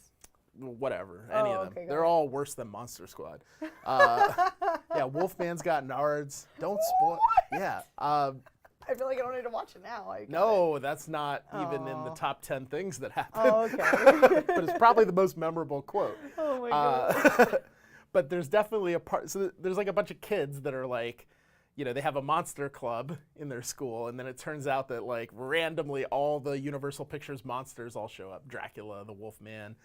Whatever, any of them. okay, got They're it. all worse than Monster Squad. Yeah, Wolfman's got nards. Don't spoil. Yeah. I feel like I don't need to watch it now. No, that's not even in the top 10 things that happen. Oh, okay. But it's probably the most memorable quote. Oh my god. But there's definitely a part. So there's like a bunch of kids that are like, they have a monster club in their school, and then it turns out that, like, randomly all the Universal Pictures monsters all show up. Dracula, the Wolfman,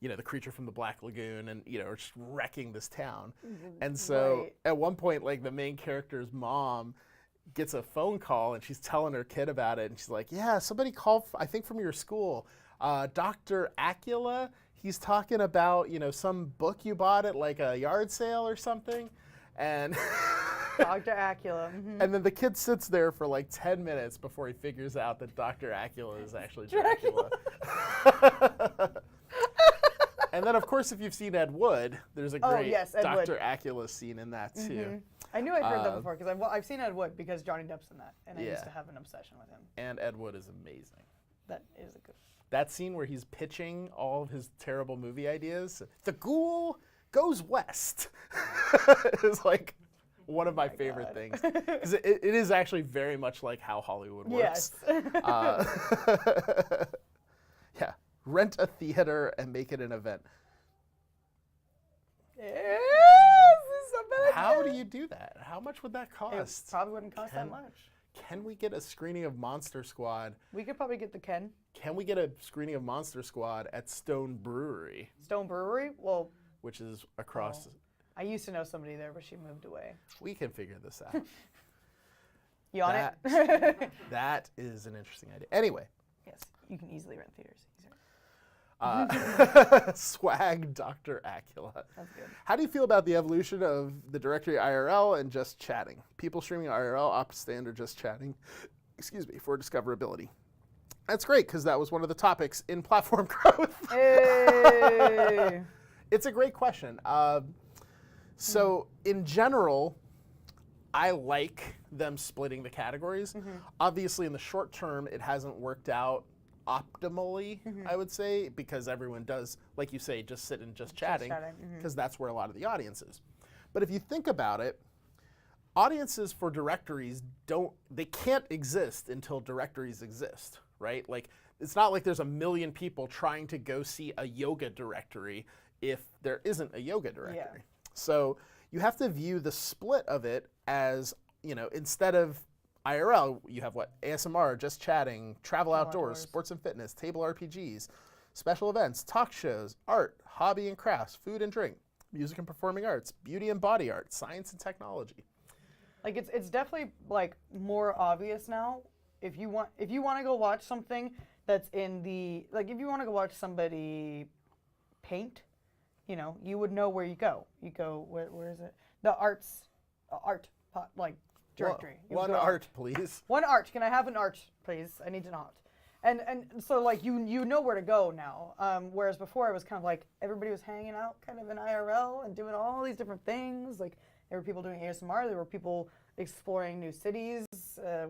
the creature from the Black Lagoon, and are just wrecking this town. And so Right. at one point, like, the main character's mom gets a phone call and she's telling her kid about it, and she's like, yeah, somebody called, I think from your school, Dr. Acula. He's talking about, some book you bought at, like, a yard sale or something. And Dr. Acula. and then the kid sits there for like 10 minutes before he figures out that Dr. Acula is actually Dracula. And then, of course, if you've seen Ed Wood, there's a great yes, Ed Wood. Dr. Acula scene in that too. I knew I'd heard that before because I've seen Ed Wood because Johnny Depp's in that, and I used Yeah. to have an obsession with him. And Ed Wood is amazing. That is a good. That scene where he's pitching all of his terrible movie ideas, the ghoul goes west, is like one of my favorite things. Because it is actually very much like how Hollywood works. Yes. Yeah, rent a theater and make it an event. Yes, this is a better How do you do that? How much would that It cost? probably wouldn't cost that much. Can we get a screening of Monster Squad? We could probably get the Ken Can we get a screening of Monster Squad at Stone Brewery, Stone Brewery. Well, which is across? I used to know somebody there, but she moved away. We can figure this out. You on it? That is an interesting idea. Anyway, Yes, you can easily rent theaters. Easier. swag Dr. Acula. That's good. How do you feel about the evolution of the directory IRL and just chatting? People streaming IRL opt to stay under just chatting, for discoverability. That's great because that was one of the topics in platform growth. Hey. It's a great question. So in general, I like them splitting the categories. Obviously, in the short term, it hasn't worked out optimally, I would say, because everyone does, like you say, just sit and just chatting, because that's where a lot of the audience is. But if you think about it, audiences for directories they can't exist until directories exist, right? Like, it's not like there's a million people trying to go see a yoga directory if there isn't a yoga directory. So you have to view the split of it as, instead of IRL, you have what? ASMR, just chatting, travel outdoors, sports and fitness, table RPGs, special events, talk shows, art, hobby and crafts, food and drink, music and performing arts, beauty and body art, science and technology. Like it's definitely like more obvious now. If you want to go watch something that's in the, like, if you want to go watch somebody paint, you would know where you go. You go, where is it? The art directory. One art, please. One art. Can I have an art, please? I need an art. And so like you know where to go now. Whereas before it was kind of like everybody was hanging out kind of in IRL and doing all these different things. Like there were people doing ASMR. There were people exploring new cities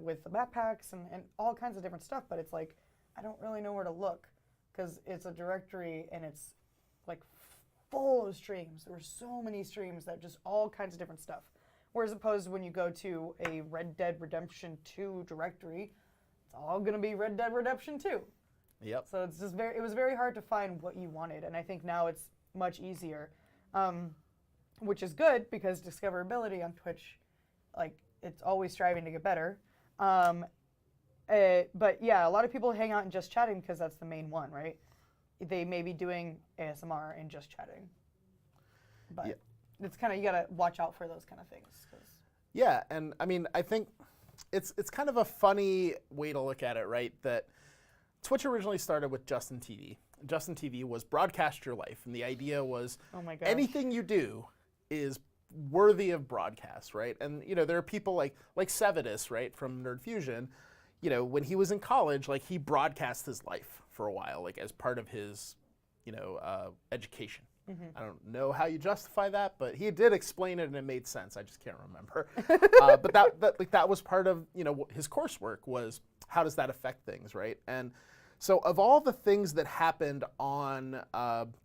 with the backpacks and all kinds of different stuff. But it's like I don't really know where to look because it's a directory and it's like full of streams. There were so many streams that just all kinds of different stuff. Whereas opposed when you go to a Red Dead Redemption 2 directory, it's all going to be Red Dead Redemption 2. Yep. So it's just it was very hard to find what you wanted. And I think now it's much easier, which is good because discoverability on Twitch, like it's always striving to get better. But yeah, a lot of people hang out and just chatting because that's the main one, right? They may be doing ASMR and just chatting. But yeah. It's kind of, you got to watch out for those kind of things. Yeah, and I mean, I think it's kind of a funny way to look at it, right? That Twitch originally started with Justin TV. Justin TV was broadcast your life, and the idea was anything you do is worthy of broadcast, right? And there are people like Sevidus, right, from Nerd Fusion. When he was in college, like he broadcast his life for a while, like as part of his, education. Mm-hmm. I don't know how you justify that, but he did explain it and it made sense. I just can't remember. But that was part of his coursework was how does that affect things, right? And so of all the things that happened on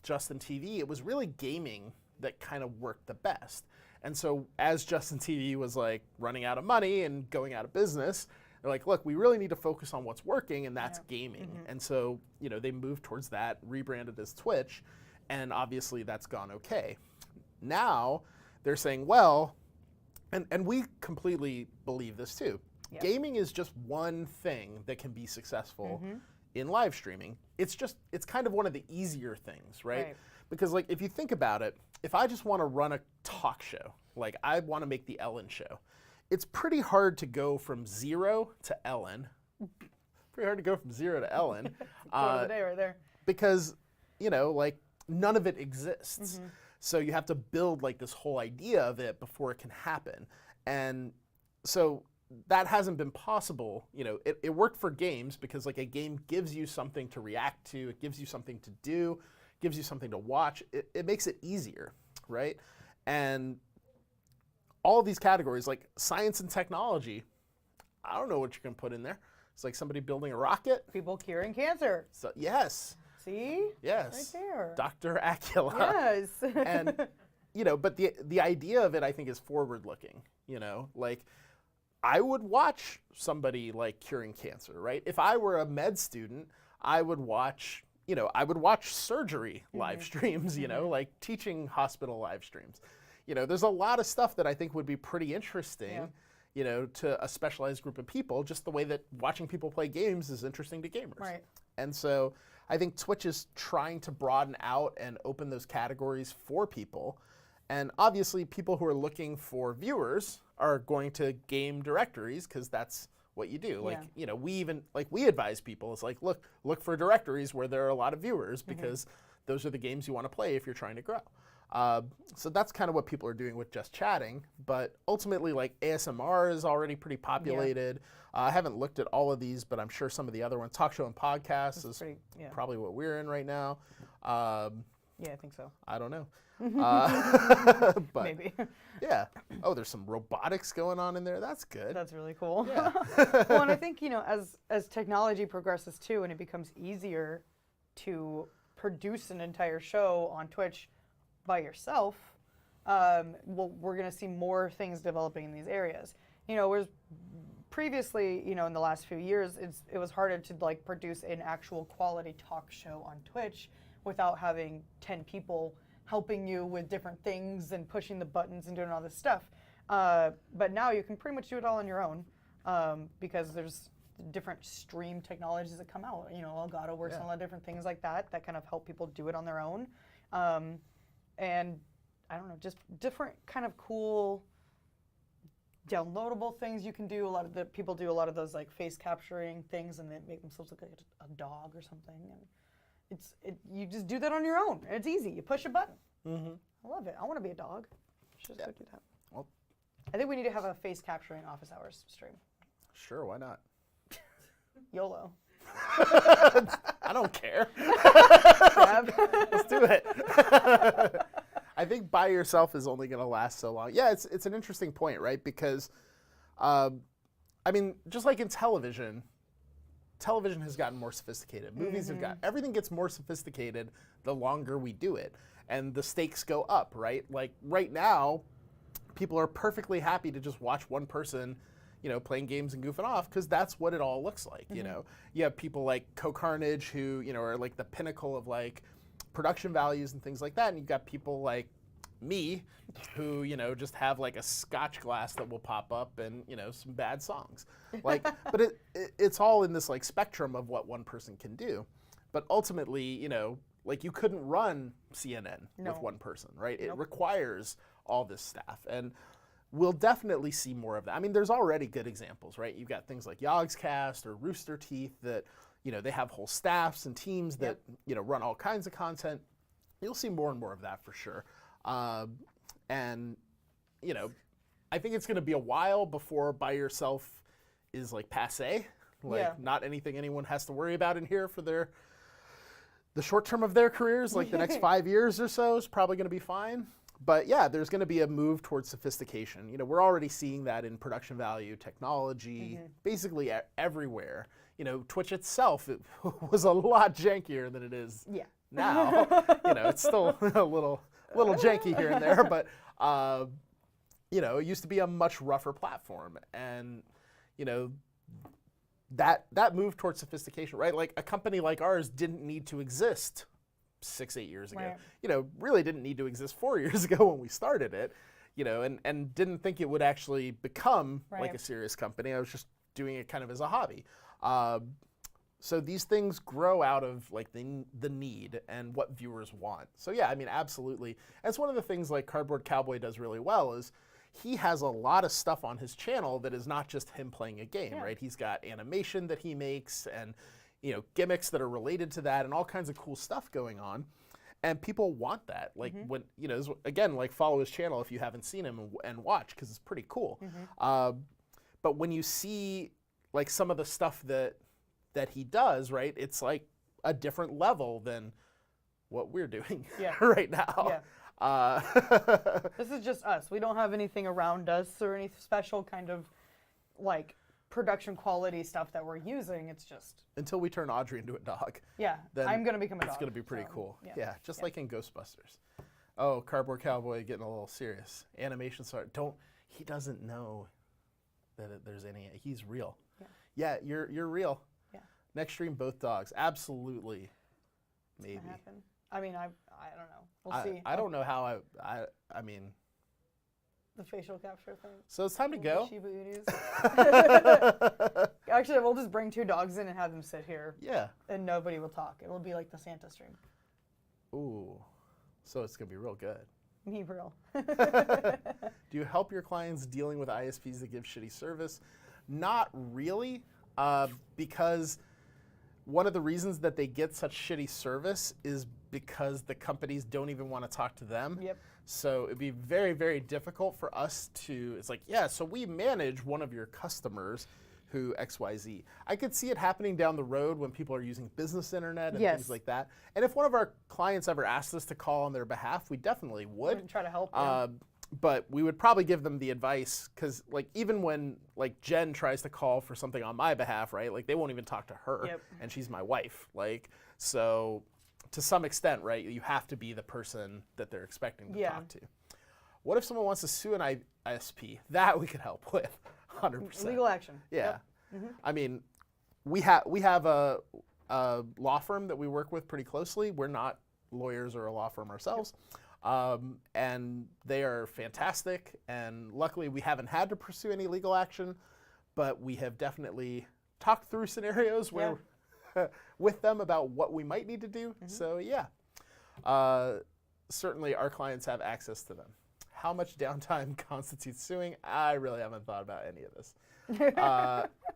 Justin TV, it was really gaming that kind of worked the best. And so as Justin TV was like running out of money and going out of business, they're like, look, we really need to focus on what's working, and that's gaming. Mm-hmm. And so they moved towards that, rebranded as Twitch. And obviously that's gone okay. Now they're saying, well, and we completely believe this too. Yep. Gaming is just one thing that can be successful in live streaming. It's kind of one of the easier things, right? Because like if you think about it, if I just want to run a talk show, like I want to make the Ellen show, it's pretty hard to go from 0 to Ellen. Pretty hard to go from 0 to Ellen. Of the day right there. Because, like none of it exists. Mm-hmm. So you have to build like this whole idea of it before it can happen. And so that hasn't been possible. It worked for games because like a game gives you something to react to, it gives you something to do, gives you something to watch. It makes it easier, right? And all of these categories like science and technology, I don't know what you can put in there. It's like somebody building a rocket. People curing cancer. So yes. See? Yes. Right there. Dr. Acula. Yes. And, but the idea of it, I think, is forward-looking, Like, I would watch somebody, like, curing cancer, right? If I were a med student, I would watch, surgery live streams, like teaching hospital live streams. There's a lot of stuff that I think would be pretty interesting, to a specialized group of people, just the way that watching people play games is interesting to gamers. Right. And so I think Twitch is trying to broaden out and open those categories for people. And obviously people who are looking for viewers are going to game directories because that's what you do. Like, we advise people, it's like, look for directories where there are a lot of viewers because those are the games you want to play if you're trying to grow. So that's kind of what people are doing with just chatting, but ultimately like ASMR is already pretty populated. I haven't looked at all of these, but I'm sure some of the other ones, talk show and podcasts is probably what we're in right now. Yeah, I think so. I don't know. But maybe. Yeah. Oh, there's some robotics going on in there. That's good. That's really cool. Yeah. Well, and I think, as technology progresses too, and it becomes easier to produce an entire show on Twitch by yourself, we're going to see more things developing in these areas. Whereas previously, in the last few years, it was harder to like produce an actual quality talk show on Twitch without having 10 people helping you with different things and pushing the buttons and doing all this stuff. But now you can pretty much do it all on your own because there's different stream technologies that come out. You know, Elgato works on a lot of different things like that kind of help people do it on their own. And I don't know, just different kind of cool downloadable things you can do. A lot of the people do a lot of those like face capturing things and they make themselves look like a dog or something. And you just do that on your own. It's easy. You push a button. Mm-hmm. I love it. I want to be a dog. Should just go do that. Well, I think we need to have a face capturing office hours stream. sure, why not? YOLO. I don't care. Let's do it. I think by yourself is only going to last so long. Yeah, it's an interesting point, right? Because, I mean, just like in television has gotten more sophisticated. Movies have got, everything gets more sophisticated the longer we do it. And the stakes go up, right? Like right now, people are perfectly happy to just watch one person, you know, playing games and goofing off because that's what it all looks like, you know? You have people like Co-Carnage who, you know, are like the pinnacle of like production values and things like that. And you've got people like me who, you know, just have like a scotch glass that will pop up and, you know, some bad songs. Like, but it's all in this like spectrum of what one person can do. But ultimately, you know, like you couldn't run CNN with one person, right? It requires all this staff. And we'll definitely see more of that. I mean, there's already good examples, right? You've got things like Yogscast or Rooster Teeth that, you know, they have whole staffs and teams that, you know, run all kinds of content. You'll see more and more of that for sure. And, you know, I think it's going to be a while before by yourself is like passe. Like not anything anyone has to worry about in here for the short term of their careers, like the next 5 years or so is probably going to be fine. But yeah, there's going to be a move towards sophistication. You know, we're already seeing that in production value, technology, basically everywhere. You know, Twitch itself it was a lot jankier than it is now. You know, it's still a little janky here and there, but you know, it used to be a much rougher platform, and you know, that move towards sophistication, right? Like a company like ours didn't need to exist 6-8 years ago. Right. You know, really didn't need to exist 4 years ago when we started it, you know, and didn't think it would actually become like a serious company. I was just doing it kind of as a hobby. So these things grow out of like the need and what viewers want. So yeah, I mean, absolutely. And it's one of the things like Cardboard Cowboy does really well is he has a lot of stuff on his channel that is not just him playing a game, right? He's got animation that he makes and, you know, gimmicks that are related to that and all kinds of cool stuff going on. And people want that. Like when, you know, again, like follow his channel if you haven't seen him and watch because it's pretty cool. But when you see like some of the stuff that he does, right, it's like a different level than what we're doing right now. This is just us. We don't have anything around us or any special kind of like production quality stuff that we're using. It's just until we turn Audrey into a dog. Then I'm gonna become a dog. It's gonna be pretty cool. Yeah, just like in Ghostbusters. Oh, Cardboard Cowboy getting a little serious. Animation star. He doesn't know that there's any. He's real. Yeah, you're real. Next stream, both dogs. Absolutely. Maybe. It's gonna happen. I mean, I don't know. We'll see. I don't know how I mean. The facial capture thing. So it's time to go. Shiba Inus. Actually, we'll just bring 2 dogs in and have them sit here. Yeah. And nobody will talk. It'll be like the Santa stream. Ooh. So it's gonna be real good. Me real. Do you help your clients dealing with ISPs that give shitty service? Not really, because one of the reasons that they get such shitty service is because the companies don't even want to talk to them. So it'd be very, very difficult for us to, it's like, yeah, so we manage one of your customers who XYZ. I could see it happening down the road when people are using business internet and things like that. And if one of our clients ever asked us to call on their behalf, we definitely would. Try to help. But we would probably give them the advice because, like, even when like Jen tries to call for something on my behalf, right? Like, they won't even talk to her, and she's my wife. Like, so to some extent, right? You have to be the person that they're expecting to talk to. What if someone wants to sue an ISP? That we could help with, 100%. Legal action. Yeah. I mean, we have a law firm that we work with pretty closely. We're not lawyers or a law firm ourselves. And they are fantastic. And luckily, we haven't had to pursue any legal action, but we have definitely talked through scenarios where with them about what we might need to do. So yeah, certainly our clients have access to them. How much downtime constitutes suing? I really haven't thought about any of this.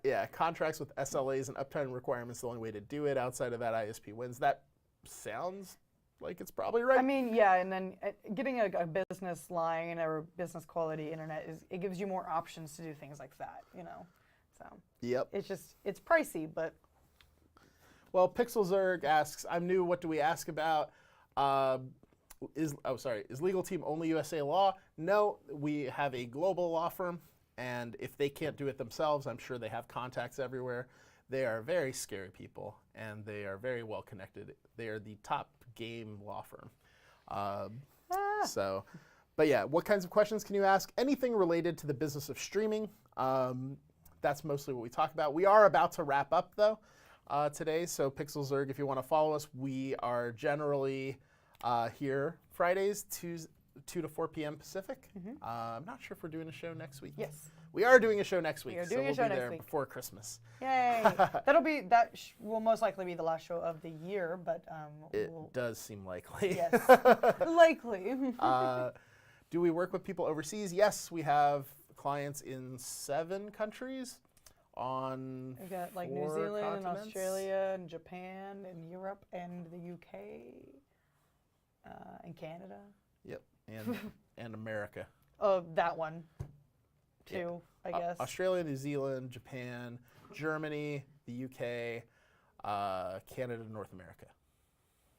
Yeah, contracts with SLAs and uptime requirements, the only way to do it. Outside of that, ISP wins. That sounds like it's probably right. I mean, yeah, and then getting a business line or business quality internet it gives you more options to do things like that, you know. So yep. It's pricey, but. Well, PixelZerg asks, I'm new. What do we ask about? Is Legal Team only USA law? No, we have a global law firm, and if they can't do it themselves, I'm sure they have contacts everywhere. They are very scary people, and they are very well connected. They are the top game law firm. But yeah, what kinds of questions can you ask? Anything related to the business of streaming. That's mostly what we talk about. We are about to wrap up, though, today. So PixelZerg, if you want to follow us, we are generally here Fridays, 2 to 4 p.m. Pacific. I'm not sure if we're doing a show next week. Yes. We are doing a show next week. We are doing a show we'll be next there week. before Christmas. Yay! That will most likely be the last show of the year, but It does seem likely. Yes, likely. Do we work with people overseas? Yes, we have clients in 7 countries on We got like 4 New Zealand and continents. Australia and Japan and Europe and the UK and Canada. Yep, and America. Oh, that one too, I guess. Australia, New Zealand, Japan, Germany, the UK, Canada, North America.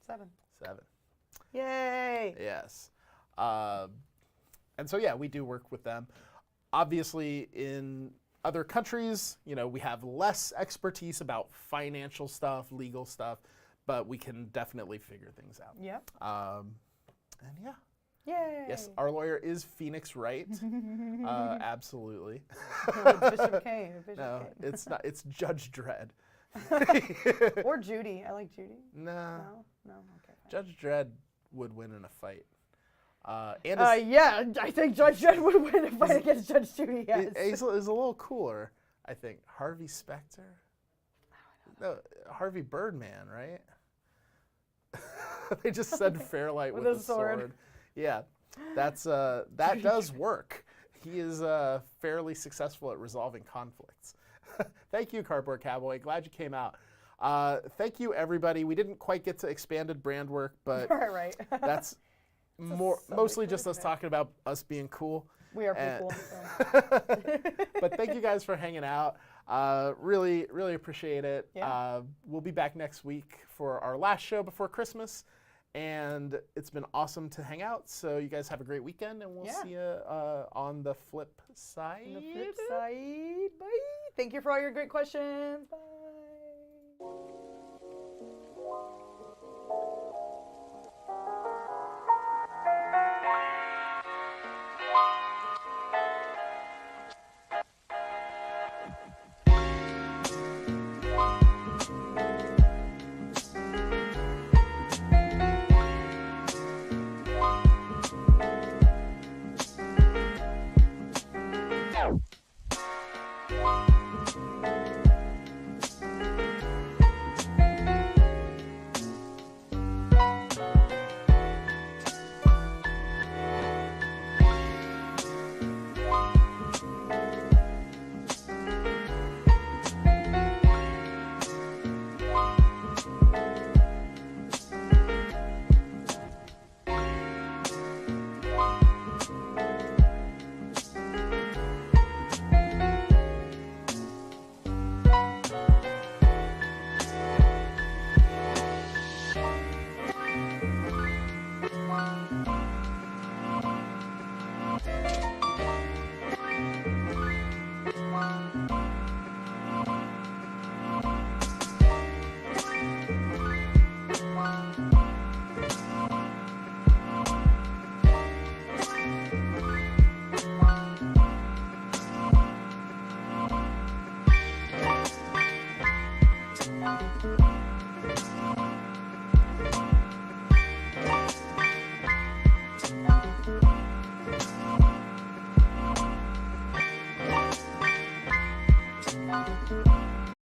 7. 7. Yay! Yes. And so, yeah, we do work with them. Obviously, in other countries, you know, we have less expertise about financial stuff, legal stuff, but we can definitely figure things out. Yep. And yeah. Yay! Yes, our lawyer is Phoenix Wright. Absolutely. Bishop Kane. No, it's not. It's Judge Dredd. Or Judy. I like Judy. No. No. Okay. Fine. Judge Dredd would win in a fight. Yeah, I think Judge Dredd would win a fight against Judge Judy. Yes. He's a little cooler, I think. Harvey Specter. No, Harvey Birdman, right? They just said Fairlight with a sword. Yeah, that does work. He is fairly successful at resolving conflicts. Thank you, Cardboard Cowboy. Glad you came out. Thank you, everybody. We didn't quite get to expanded brand work, but right. that's mostly just us talking about us being cool. We are people. But thank you guys for hanging out. Really, really appreciate it. Yeah. We'll be back next week for our last show before Christmas. And it's been awesome to hang out. So you guys have a great weekend, and we'll see you on the flip side. On the flip side. Bye. Thank you for all your great questions. Bye.